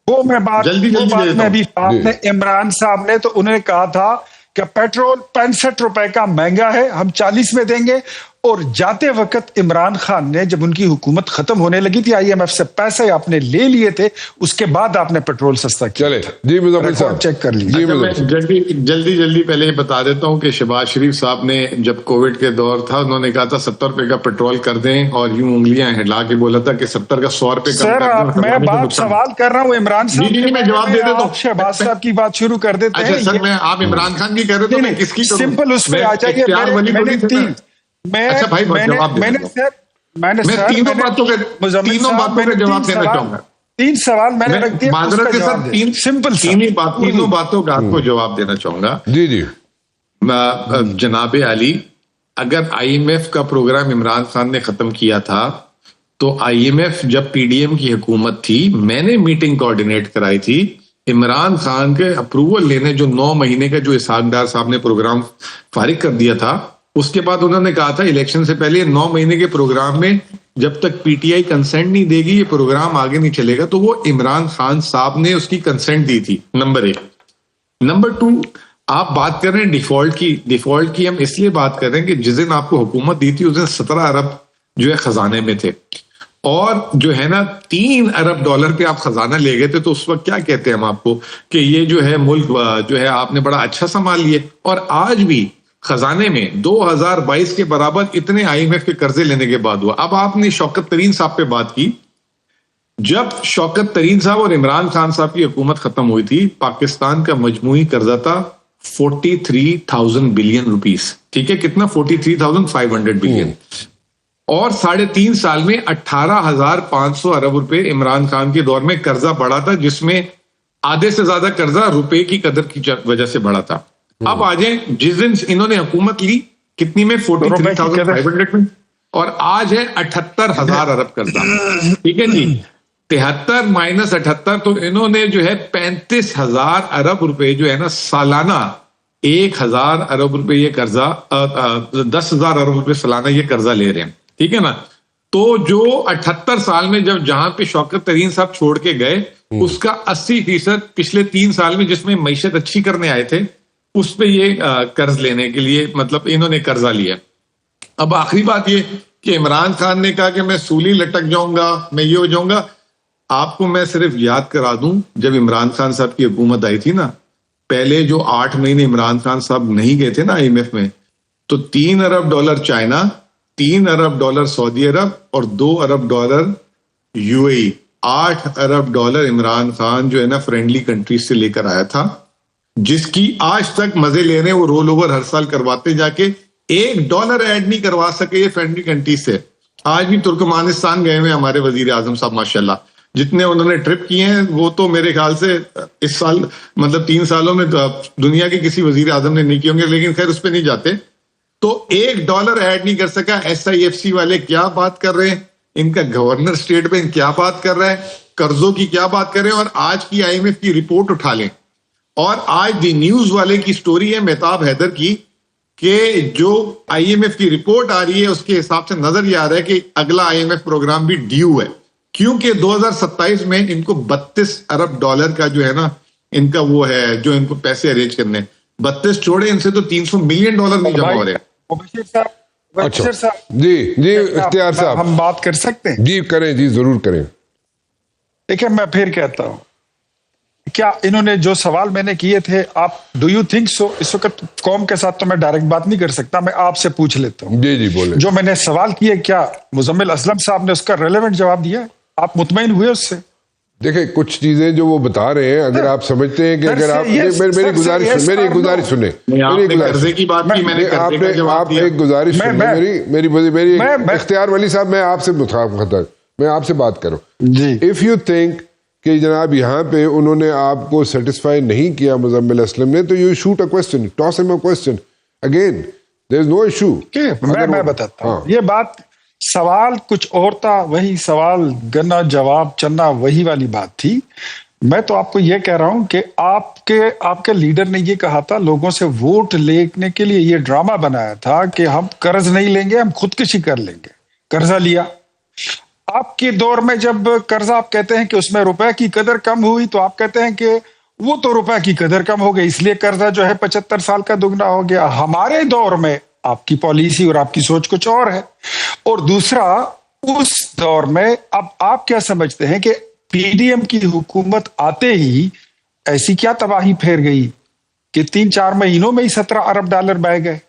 वो मैं बात में भी, आपने इमरान साहब ने तो उन्होंने कहा था कि पेट्रोल 65 रुपए का महंगा है, हम 40 में देंगे, और जाते वक्त इमरान खान ने जब उनकी हुकूमत खत्म होने लगी थी, IMF से पैसे आपने ले लिए थे, उसके बाद आपने पेट्रोल सस्ता किया। चले जी मुजम्मिल साहब चेक कर लीजिए। मैं जल्दी पहले ये बता देता हूँ कि शहबाज शरीफ साहब ने जब कोविड के दौर था, उन्होंने कहा था 70 रुपए का पेट्रोल कर दें, और यूं उंगलियां हिला के बोला था कि 70 का 100 रुपए सर, मैं बात सवाल कर रहा हूँ इमरान साहब, मैं जवाब दे देता हूँ। शहबाज साहब की बात शुरू कर देते हैं। सर, मैं आप इमरान खान की कह रहे थे, मैं किसकी सिंपल उस पर आ जाइए। अच्छा भाई, मैं तीनों बातों के जवाब देना चाहूंगा। 3 सवाल मैंने रख दिए, माजरत के साथ तीनों बातों का आपको जवाब देना चाहूंगा। जी जनाब अली, अगर IMF का प्रोग्राम इमरान खान ने खत्म किया था, तो IMF जब PDM की हुकूमत थी, मैंने मीटिंग कोऑर्डिनेट कराई थी इमरान खान के अप्रूवल लेने, जो 9 महीने का जो इसहाक डार साहब ने प्रोग्राम फारिग कर दिया था। उसके बाद उन्होंने कहा था इलेक्शन से पहले 9 महीने के प्रोग्राम में जब तक PTI कंसेंट नहीं देगी, ये प्रोग्राम आगे नहीं चलेगा। तो वो इमरान खान साहब ने उसकी कंसेंट दी थी, नंबर 1। नंबर 2, आप बात कर रहे हैं डिफॉल्ट की हम इसलिए बात कर रहे हैं कि जिस दिन आपको हुकूमत दी थी उस दिन 17 अरब जो है खजाने में थे, और जो है ना 3 अरब डॉलर पे आप खजाना ले गए थे। तो उस वक्त क्या कहते हैं हम आपको कि ये जो है मुल्क जो है आपने बड़ा अच्छा संभाल लिए, और आज भी खजाने में 2022 के बराबर इतने IMF के कर्जे लेने के बाद हुआ। अब आपने शौकत तरीन साहब पे बात की, जब शौकत तरीन साहब और इमरान खान साहब की हुकूमत खत्म हुई थी, पाकिस्तान का मजमूई कर्जा था 43,000 बिलियन रुपीस। ठीक है, कितना? 43,500 बिलियन। और 3.5 साल में 18,500 अरब रुपए इमरान खान के दौर में कर्जा बढ़ा था, जिसमें आधे से ज्यादा कर्जा रुपए की कदर की वजह से बढ़ा था। अब आ जाए, जिस दिन इन्होंने हुकूमत ली, कितनी में? 43,500 में। और आज है 78,000 अरब कर्जा। ठीक है जी, 73 माइनस 78, तो इन्होंने जो है 35,000 अरब रुपए जो है ना सालाना 1,000 अरब रुपए ये कर्जा 10,000 अरब रुपए सालाना ये कर्जा ले रहे हैं। ठीक है ना, तो जो 78 साल में जब जहां पे शौकत तरीन साहब छोड़ के गए उसका 80% पिछले 3 साल में जिसमें मईशत अच्छी करने आए थे उस पे ये कर्ज लेने के लिए मतलब इन्होंने कर्जा लिया। अब आखिरी बात ये कि इमरान खान ने कहा कि मैं सूली लटक जाऊंगा, मैं ये हो जाऊंगा। आपको मैं सिर्फ याद करा दूं, जब इमरान खान साहब की हुकूमत आई थी ना, पहले जो 8 महीने इमरान खान साहब नहीं गए थे ना IMF में, तो $3 अरब चाइना, $3 अरब सऊदी अरब और $2 अरब UAE, $8 अरब इमरान खान जो है ना फ्रेंडली कंट्रीज से लेकर आया था, जिसकी आज तक मजे ले रहे हैं। वो रोल ओवर हर साल करवाते जाके $1 ऐड नहीं करवा सके ये फ्रेंडली कंट्रीज से। आज भी तुर्कमानिस्तान गए हुए हमारे वजीर आजम साहब माशाल्लाह, जितने उन्होंने ट्रिप किए हैं वो तो मेरे ख्याल से इस साल मतलब 3 सालों में दुनिया के किसी वजीर आजम ने नहीं किए होंगे, लेकिन खैर उस पर नहीं जाते। तो $1 ऐड नहीं कर सका। SIFC वाले क्या बात कर रहे हैं, इनका गवर्नर स्टेट बैंक क्या बात कर रहा है, कर्जों की क्या बात कर रहे हैं। और आज की IMF की रिपोर्ट उठा लें, और आज दी न्यूज वाले की स्टोरी है मेहताब हैदर की कि जो IMF की रिपोर्ट आ रही है उसके हिसाब से नजर ये आ रहा है कि अगला IMF प्रोग्राम भी ड्यू है, क्योंकि 2027 में इनको $32 अरब का जो है ना इनका वो है जो इनको पैसे अरेंज करने। 32 छोड़े, इनसे तो $300 मिलियन नहीं जमा हो रहे। अच्छा जी जी इख्तियार साहब, हम बात कर सकते हैं? जी करें, जी जरूर करें। देखिए मैं फिर कहता हूं, क्या इन्होंने जो सवाल मैंने किए थे, आप डू यू थिंक सो, इस वक्त कौम के साथ तो मैं डायरेक्ट बात नहीं कर सकता, मैं आपसे पूछ लेता हूं। जी जी बोले। जो मैंने सवाल किए, क्या मुजम्मिल असलम साहब ने उसका रेलेवेंट जवाब दिया? आप मुतमईन हुए उससे? देखिए कुछ चीजें जो वो बता रहे हैं, अगर आप समझते हैं कि अगर आप मेरी गुजारिश सुने, कर्जे की बात की मैंने, आप एक गुजारिश सुने मेरी इख्तियार वली साहब, मैं आपसे मुखातब, मैं आपसे बात करूं जी। इफ यू थिंक कि जनाब यहाँ पे उन्होंने आपको सेटिस्फाई नहीं किया मुजम्मिल असलम ने, तो you shoot a question, toss him a question again, there is no issue. मैं बताता हूं, ये बात सवाल कुछ और था, वही सवाल गन्ना जवाब चन्ना वही वाली बात थी। मैं तो आपको ये कह रहा हूं कि आपके लीडर ने ये कहा था, लोगों से वोट लेने के लिए ये ड्रामा बनाया था कि हम कर्ज नहीं लेंगे, हम खुदकुशी कर लेंगे। कर्जा लिया। आपके दौर में जब कर्जा आप कहते हैं कि उसमें रुपए की कदर कम हुई, तो आप कहते हैं कि वो तो रुपए की कदर कम हो गई इसलिए कर्जा जो है 75 साल का दुगना हो गया। हमारे दौर में आपकी पॉलिसी और आपकी सोच कुछ और है। और दूसरा, उस दौर में अब आप क्या समझते हैं कि PDM की हुकूमत आते ही ऐसी क्या तबाही फेर गई कि 3-4 महीनों में ही $17 अरब बह गए?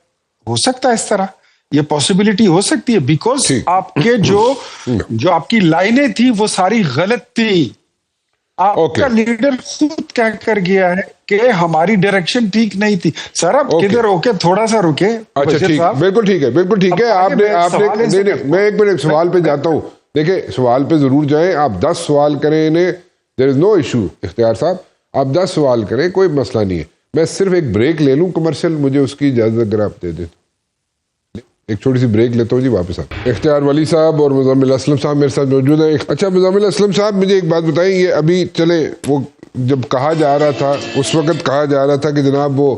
हो सकता है इस तरह, ये पॉसिबिलिटी हो सकती है, बिकॉज आपके जो आपकी लाइनें थी वो सारी गलत थी। आपका लीडर खुद कह कर गया है कि हमारी डायरेक्शन ठीक नहीं थी। सर आप किधर होके थोड़ा सा रुके। अच्छा ठीक, बिल्कुल ठीक है, बिल्कुल ठीक है। आपने नहीं, मैं एक मिनट सवाल पे जाता हूँ। देखिए सवाल पे जरूर जाएं, आप 10 सवाल करें इन्हें, देयर इज नो इशू। इख्तियार साहब आप 10 सवाल करें, कोई मसला नहीं है। मैं सिर्फ एक ब्रेक ले लूं कमर्शियल, मुझे उसकी इजाजत अगर आप दे दें। एक छोटी सी ब्रेक लेता हूँ जी, वापस आता। इख्तियार वली साहब और मुजम्मिल असलम साहब मेरे साथ मौजूद है। अच्छा मुजम्मिल असलम साहब, मुझे एक बात बताएं, ये अभी चले वो जब कहा जा रहा था, उस वक्त कहा जा रहा था कि जनाब वो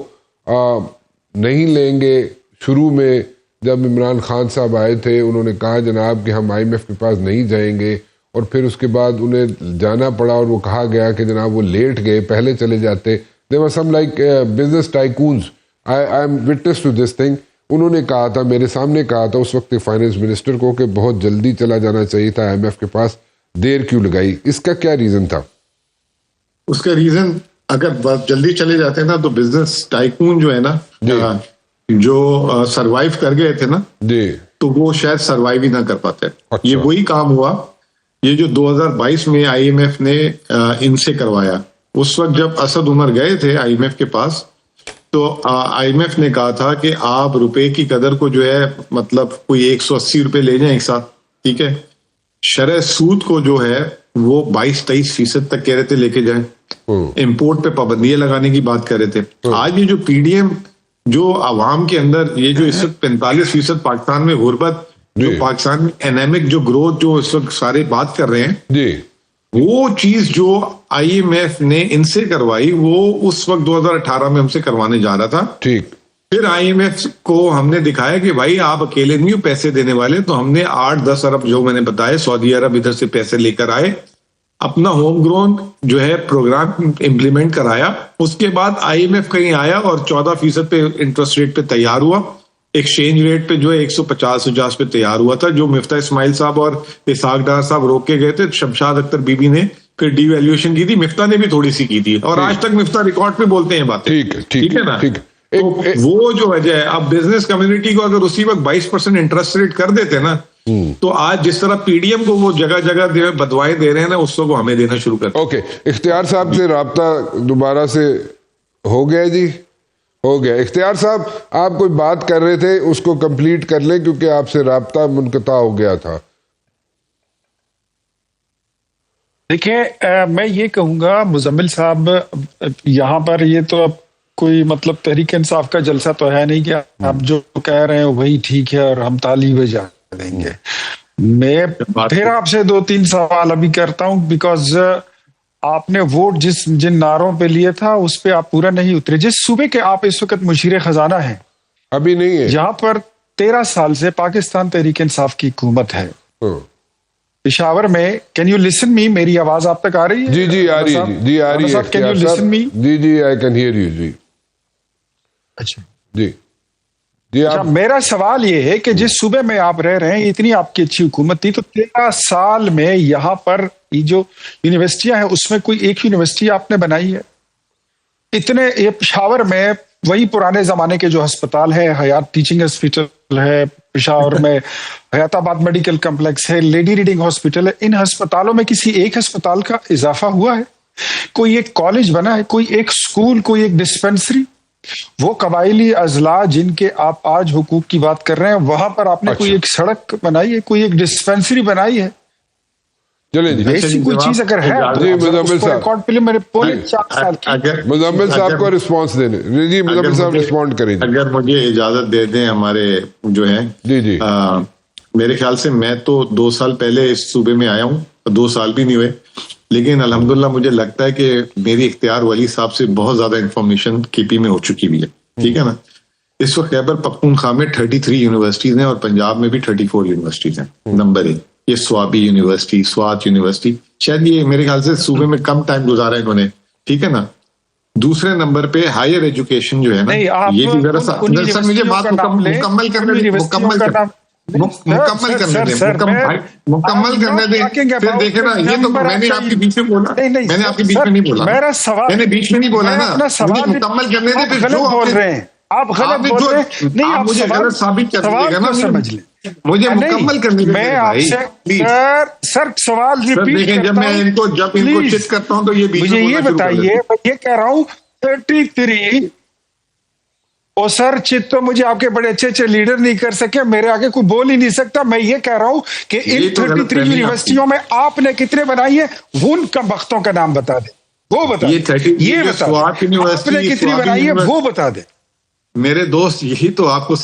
नहीं लेंगे। शुरू में जब इमरान खान साहब आए थे उन्होंने कहा जनाब कि हम IMF के पास नहीं जाएंगे, और फिर उसके बाद उन्हें जाना पड़ा और वो कहा गया कि जनाब वो लेट गए, पहले चले जाते। There were some like business tycoons, I am witness to this thing. उन्होंने कहा था, मेरे सामने कहा था उस वक्त फाइनेंस मिनिस्टर को कि बहुत जल्दी चला जाना चाहिए था IMF के पास, देर क्यों लगाई? इसका क्या रीजन था? उसका रीजन, अगर जल्दी चले जाते ना तो बिजनेस टाइकून जो है ना, जो सरवाइव कर गए थे ना जी, तो वो शायद सरवाइव ही ना कर पाते। अच्छा। ये वही काम हुआ, ये जो 2022 में IMF ने इनसे करवाया। उस वक्त जब असद उमर गए थे IMF के पास, तो IMF ने कहा था कि आप रुपए की कदर को जो है मतलब कोई 180 रुपए ले जाएं एक साथ, ठीक है। शरह सूद को जो है वो 22-23% तक कह रहे थे लेके जाएं। इंपोर्ट पे पाबंदियां लगाने की बात कर रहे थे। आज ये जो PDM जो आवाम के अंदर ये जो इस वक्त 45% पाकिस्तान में गुर्बत जो पाकिस्तान में एनेमिक जो ग्रोथ जो इस वक्त सारे बात कर रहे हैं जी, वो चीज जो IMF ने इनसे करवाई वो उस वक्त 2018 में हमसे करवाने जा रहा था। ठीक। फिर IMF को हमने दिखाया कि भाई आप अकेले नहीं हो पैसे देने वाले, तो हमने 8-10 अरब जो मैंने बताया सऊदी अरब इधर से पैसे लेकर आए, अपना होम ग्रोन जो है प्रोग्राम इंप्लीमेंट कराया। उसके बाद IMF कहीं आया और 14% पे इंटरेस्ट रेट पे तैयार हुआ, एक्सचेंज रेट पे जो है 150 पे तैयार हुआ था, जो मिफ्ता इस्माइल साहब और इसाक डार साहब रोक के गए थे। शमशाद अख्तर बीबी ने फिर डिवैल्यूएशन की थी, मिफ्ता ने भी थोड़ी सी की थी, और आज तक मिफ्ता रिकॉर्ड पे बोलते हैं बातें। ठीक है ना। ठीक। तो वो जो वजह है, अब बिजनेस कम्युनिटी को अगर उसी वक्त 20% इंटरेस्ट रेट कर देते ना, तो आज जिस तरह PDM को वो जगह जगह बदवाएं दे रहे हैं ना, उसको वो हमें देना शुरू कर। ओके, इख्तियार साहब से राब्ता दोबारा से हो गया जी, हो गया। इख्तियार साहब, आप कोई बात कर रहे थे, उसको कंप्लीट कर लें क्योंकि आपसे राब्ता मुनक़ता हो गया था। देखिए, मैं ये कहूंगा मुजम्मिल साहब, यहाँ पर ये तो अब कोई मतलब तहरीक इंसाफ का जलसा तो है नहीं कि आप जो कह रहे हैं वही ठीक है और हम ताली बजा देंगे। मैं फिर आपसे 2-3 सवाल अभी करता हूं, बिकॉज आपने वोट जिन नारों पे लिए था उस पे आप पूरा नहीं उतरे। जिस सूबे के आप इस वक्त मुशीर खजाना हैं, अभी नहीं है, जहां पर 13 साल से पाकिस्तान तहरीक इंसाफ की हुकूमत है, पेशावर में। कैन यू लिसन मी? मेरी आवाज आप तक आ रही है? जी जी आ रही है, जी आ रही है। Can you listen me? जी जी, आई कैन हियर यू जी। अच्छा जी जी। अच्छा, मेरा सवाल ये है कि जिस सूबे में आप रह रहे हैं, इतनी आपकी अच्छी हुकूमत थी, तो 13 साल में यहाँ पर ये जो यूनिवर्सिटियां हैं उसमें कोई एक यूनिवर्सिटी आपने बनाई है? इतने ये पेशावर में वही पुराने जमाने के जो अस्पताल है, हयात टीचिंग हॉस्पिटल है, पेशावर में हयाताबाद मेडिकल कॉम्प्लेक्स है, लेडी रीडिंग हॉस्पिटल है, इन अस्पतालों में किसी एक अस्पताल का इजाफा हुआ है? कोई एक कॉलेज बना है, कोई एक स्कूल, कोई एक डिस्पेंसरी? वो कबायली अजला जिनके आप आज हुकूक की बात कर रहे हैं, वहां पर आपने कोई एक सड़क बनाई है, कोई एक डिस्पेंसरी बनाई है? चले जी, ऐसी कोई चीज अगर है जी मुजम्मिल साहब, रिकॉर्ड पे मेरे पूरे 4 साल की। मुजम्मिल साहब को रिस्पांस देने जी, मुजम्मिल साहब रिस्पॉन्ड करें। अगर मुझे इजाजत दे दें हमारे जो है जी जी, मेरे ख्याल से मैं तो 2 साल पहले इस सूबे में आया हूँ, 2 साल भी नहीं हुए, लेकिन अल्हम्दुलिल्लाह मुझे लगता है कि मेरी इख्तियार वली साहब से बहुत ज्यादा इंफॉर्मेशन KP में हो चुकी भी है। ठीक है ना। इस वक्त खैबर पख्तूनख्वा में 33 यूनिवर्सिटीज हैं और पंजाब में भी 34 यूनिवर्सिटीज हैं। नंबर 1 ये स्वाबी यूनिवर्सिटी, स्वात यूनिवर्सिटी, शायद ये मेरे ख्याल से सूबे में कम टाइम गुजारा इन्होंने। ठीक है ना। दूसरे नंबर पे हायर एजुकेशन जो है ना, ये भी जरा सा मुझे बात मुकम्मल करने दें, फिर देखे ना, ये तो मैंने आपके बीच में बोला, मैंने आपके बीच में नहीं बोला, मेरा सवाल मैंने बीच में नहीं बोला ना, मुझे मुकम्मल करने दें। फिर जो बोल रहे हैं आप गलत बोल रहे हैं, नहीं आप मुझे गलत साबित कर दीजिएगा ना, समझ ले, मुझे मुकम्मल करने मैं आपसे सर सवाल रिपीट देखें, जब मैं इनको चिट करता हूं तो ये मुझे ये बताइए, मैं ये कह रहा हूं 33 और सर चित तो मुझे आपके बड़े अच्छे अच्छे लीडर नहीं कर सके, मेरे आगे कोई बोल ही नहीं सकता। मैं ये कह रहा हूं कि इन 33 यूनिवर्सिटियों में आपने कितने बनाई है, उन कम वक्तों का नाम बता दे, वो बता दे, ये बता दे, आपने कितनी बनाई है वो बता दे। मेरे दोस्त, यही तो आपको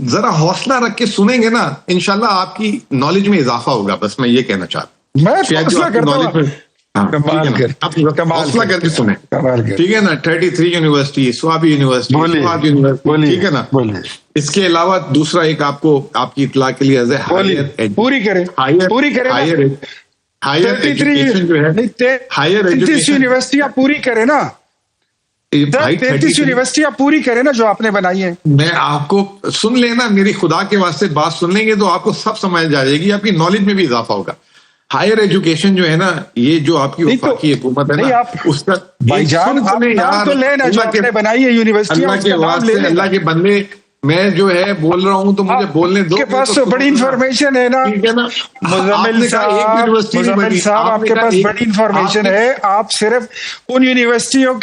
जरा हौसला रख के सुनेंगे ना, इंशाल्लाह आपकी नॉलेज में इजाफा होगा। बस मैं ये कहना चाहता हूँ, मैं हौसला करता हूँ, हौसला करके सुने। ठीक है ना। 33 यूनिवर्सिटी, स्वाबी यूनिवर्सिटी, ठीक है ना। इसके अलावा दूसरा एक आपको आपकी इत्तला के लिए पूरी करें हायर एजुकेशन जो है, हायर एजुकेशन यूनिवर्सिटियां पूरी करें ना, 33 यूनिवर्सिटियां पूरी करें ना जो आपने बनाई है। मैं आपको सुन लेना, मेरी खुदा के वास्ते बात सुन लेंगे तो आपको सब समझ आ जाएगी, आपकी नॉलेज में भी इजाफा होगा। हायर एजुकेशन जो है ना, ये जो आपकी वफाकी हुकूमत है ना, उसका भाईजान तो लेना जो आपने बनाई है यूनिवर्सिटी, अल्लाह के बंदे, मैं जो है बोल रहा हूं तो मुझे बोलने दो। आपके पास तो बड़ी इंफॉर्मेशन है ना, मुजम्मिल साहब आपके पास बड़ी इंफॉर्मेशन है। आप सिर्फ उन यूनिवर्सिटियों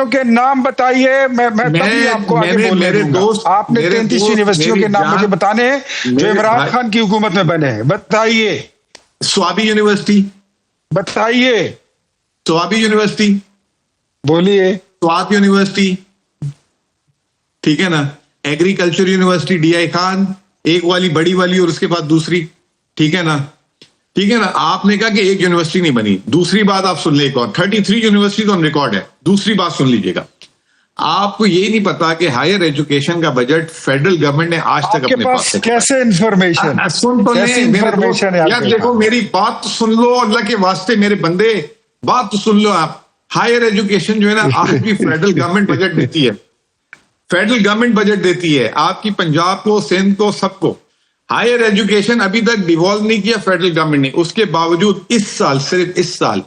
के नाम बताइए, मैं तभी आपको आगे बोलने दूंगा। आपने 33 यूनिवर्सिटियों के नाम मुझे बताने हैं जो इमरान खान की हुकूमत में बने हैं, बताइए। स्वाबी यूनिवर्सिटी बताइए, स्वाबी यूनिवर्सिटी बोलिए, स्वात यूनिवर्सिटी, ठीक है ना। एग्रीकल्चर यूनिवर्सिटी DI खान, एक वाली बड़ी वाली और उसके बाद दूसरी, ठीक है ना, ठीक है ना। आपने कहा कि एक यूनिवर्सिटी नहीं बनी, दूसरी बात आप सुन ले, एक और 33 यूनिवर्सिटीज ऑन रिकॉर्ड है। दूसरी बात सुन लीजिएगा, आपको ये नहीं पता कि हायर एजुकेशन का बजट फेडरल गवर्नमेंट ने आज तक अपने पास कैसे इंफॉर्मेशन, सुन तो ले यार, देखो मेरी बात तो सुन लो, अल्लाह के वास्ते मेरे बंदे, बात तो सुन लो आप। हायर एजुकेशन जो है ना, आज भी फेडरल गवर्नमेंट बजट देती है, फेडरल गवर्नमेंट बजट देती है आपकी, पंजाब को, सिंध को, सबको। हायर एजुकेशन अभी तक डिवॉल्व नहीं किया फेडरल गवर्नमेंट ने, उसके बावजूद इस साल, सिर्फ इस साल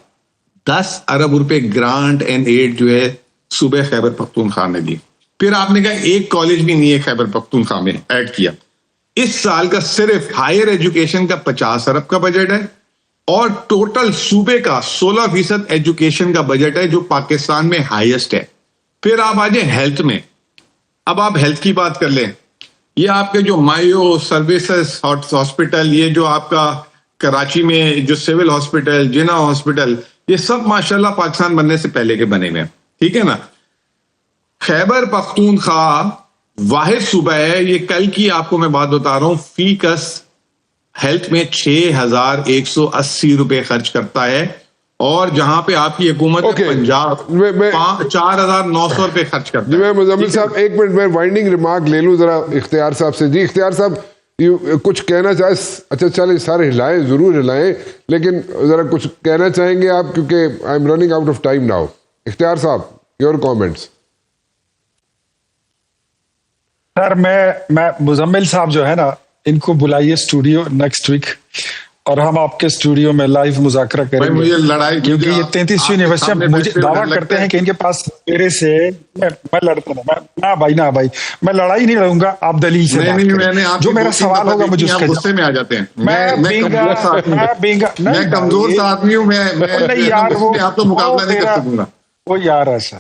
10 अरब रुपए ग्रांट एंड एड जो है सूबे खैबर पख्तूनख्वा ने दी। फिर आपने कहा एक कॉलेज भी नहीं है खैबर पख्तूनख्वा में ऐड किया। इस साल का सिर्फ हायर एजुकेशन का 50 अरब का बजट है और टोटल सूबे का 16% एजुकेशन का बजट है, जो पाकिस्तान में हाईएस्ट है। फिर आप आ जाए हेल्थ में, अब आप हेल्थ की बात कर लें, ये आपके जो मायो सर्विसेज हॉस्पिटल, ये जो आपका कराची में जो सिविल हॉस्पिटल, जिना हॉस्पिटल, ये सब माशाल्लाह पाकिस्तान बनने से पहले के बने हुए हैं, ठीक है ना। खैबर पख्तूनख्वा वाहिद सूबा है, ये कल की आपको मैं बात बता रहा हूं, फीकस हेल्थ में 6,180 रुपए खर्च करता है, और जहां पे आपकी हुकूमत पंजाब 4,900 रुपए खर्च करता है। मैं मुजम्मिल साहब एक मिनट में वाइंडिंग रिमार्क ले लूं जरा इख्तियार साहब से। जी इख्तियार साहब कुछ कहना चाहे? अच्छा चले, सारे हिलाएं, जरूर हिलाएं, लेकिन जरा कुछ कहना चाहेंगे आप, क्योंकि I am running out of time now. इख्तियार साहब, योर कमेंट्स। सर मैं मुजम्मिल साहब जो है ना, इनको बुलाइए स्टूडियो नेक्स्ट वीक, और हम आपके स्टूडियो में लाइव मुज़ाकरा करेंगे। मुझे लड़ाई, क्योंकि ये 33 यूनिवर्सिटियां मुझे दावा करते हैं कि इनके पास मेरे से मैं लड़ता नहीं, ना भाई मैं लड़ाई नहीं लड़ूंगा, आप दलील से बात करें। जो मेरा सवाल होगा मुझे उसके गुस्से में आ जाते हैं। मैं कमजोर सा आदमी हूँ, मैं आपको मुकाबला नहीं कर सकूंगा। वो यार ऐसा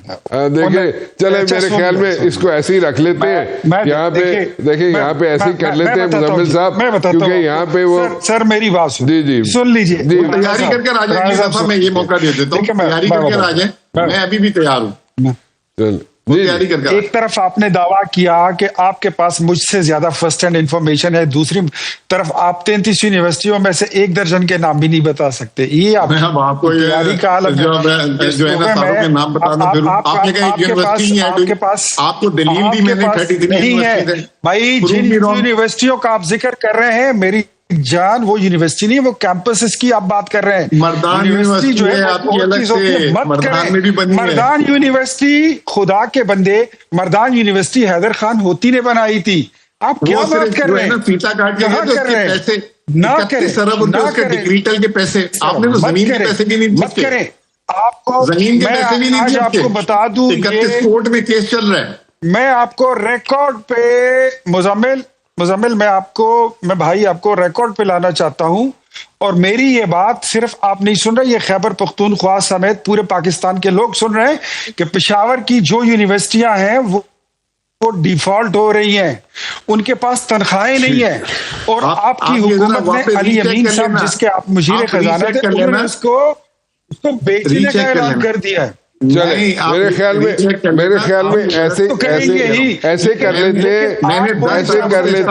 देखिए, चले मेरे ख्याल में इसको ऐसे ही रख लेते हैं यहाँ पे। देखिए यहाँ पे ऐसे ही कर लेते हैं मुजम्मिल साहब, क्योंकि यहाँ पे वो सर मेरी बात जी सुन लीजिए, तैयारी करके आ जाए, मैं ये मौका दे देता हूँ, तैयारी करके आ जाए, मैं अभी भी तैयार हूँ। एक तरफ आपने दावा किया कि आपके पास मुझसे ज्यादा फर्स्ट हैंड इंफॉर्मेशन है, दूसरी तरफ आप 33 यूनिवर्सिटियों में से 1 दर्जन के नाम भी नहीं बता सकते। ये आपको तैयारी का हालत जो है ना, सारों के नाम बता दो। फिर आपने कहा यूनिवर्सिटी आपके पास, आपको दलील दी मैंने 33 नहीं है भाई। जिन यूनिवर्सिटियों का आप जिक्र कर रहे हैं, मेरी जान, वो यूनिवर्सिटी नहीं, वो कैंपसेस की आप बात कर रहे हैं। मर्दान यूनिवर्सिटी जो है आपकी अलग से, मर्दान में भी बनी है। मर्दान यूनिवर्सिटी, खुदा के बंदे, मर्दान यूनिवर्सिटी हैदर खान होती ने बनाई थी। आप क्या बात कर रहे हैं? फीता काट के पैसे ना करें, डिग्रीटल के पैसे, आपने तो जमीन के पैसे भी नहीं मत करें। आपको जमीन के पैसे भी नहीं दिए। आपको बता दूं, 31 कोर्ट में केस चल रहा है। मैं आपको रिकॉर्ड पे मुजम्मिल मैं भाई आपको रिकॉर्ड पे लाना चाहता हूं, और मेरी ये बात सिर्फ आप नहीं सुन रहे, ये खैबर पख्तूनख्वा समेत पूरे पाकिस्तान के लोग सुन रहे हैं कि पेशावर की जो यूनिवर्सिटियां हैं वो डिफॉल्ट हो रही हैं, उनके पास तनख्वाहें नहीं है, और आपकी हुकूमत ने अली अमीन साहब, जिसके आप मुशीर खजाना थे, उन्होंने उसको बेचने का ऐलान कर दिया है। चले मेरे ख्याल में ऐसे कर लेते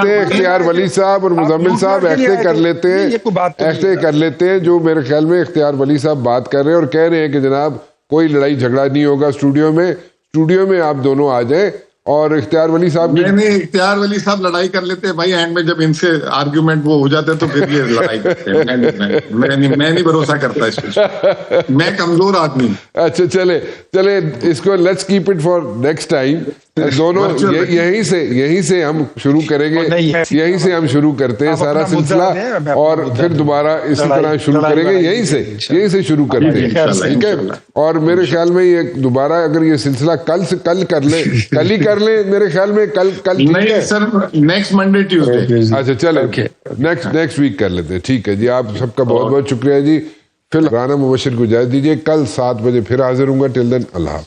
हैं इख्तियार वली साहब और मुजम्मिल साहब ऐसे कर लेते हैं जो मेरे ख्याल में इख्तियार वली साहब बात कर रहे हैं और कह रहे हैं कि जनाब कोई लड़ाई झगड़ा नहीं होगा स्टूडियो में आप दोनों आ जाए। और इख्तियार वली साहब इख्तियार वली साहब लड़ाई कर लेते हैं भाई, एंड में जब इनसे आर्ग्यूमेंट वो हो जाते हैं तो फिर ये लड़ाई करते हैं। मैं नहीं भरोसा करता इस पे, मैं कमजोर आदमी। अच्छा चले इसको let's keep it for next time. दोनों यहीं से हम शुरू करेंगे, यहीं से हम शुरू करते हैं सारा सिलसिला, और फिर दोबारा इसी तरह शुरू करेंगे, यहीं से शुरू करते हैं, ठीक है। और मेरे ख्याल में ये दोबारा अगर ये सिलसिला कल ही कर ले मेरे ख्याल में कल नहीं सर, नेक्स्ट मंडे ट्यूसडे। अच्छा चले नेक्स्ट वीक कर लेते हैं, ठीक है जी। आप सबका बहुत बहुत शुक्रिया जी। फिर राना मुबशिर को इजाजत दीजिए, कल 7 बजे फिर हाजिर हूँगा। टिल देन अल्लाह।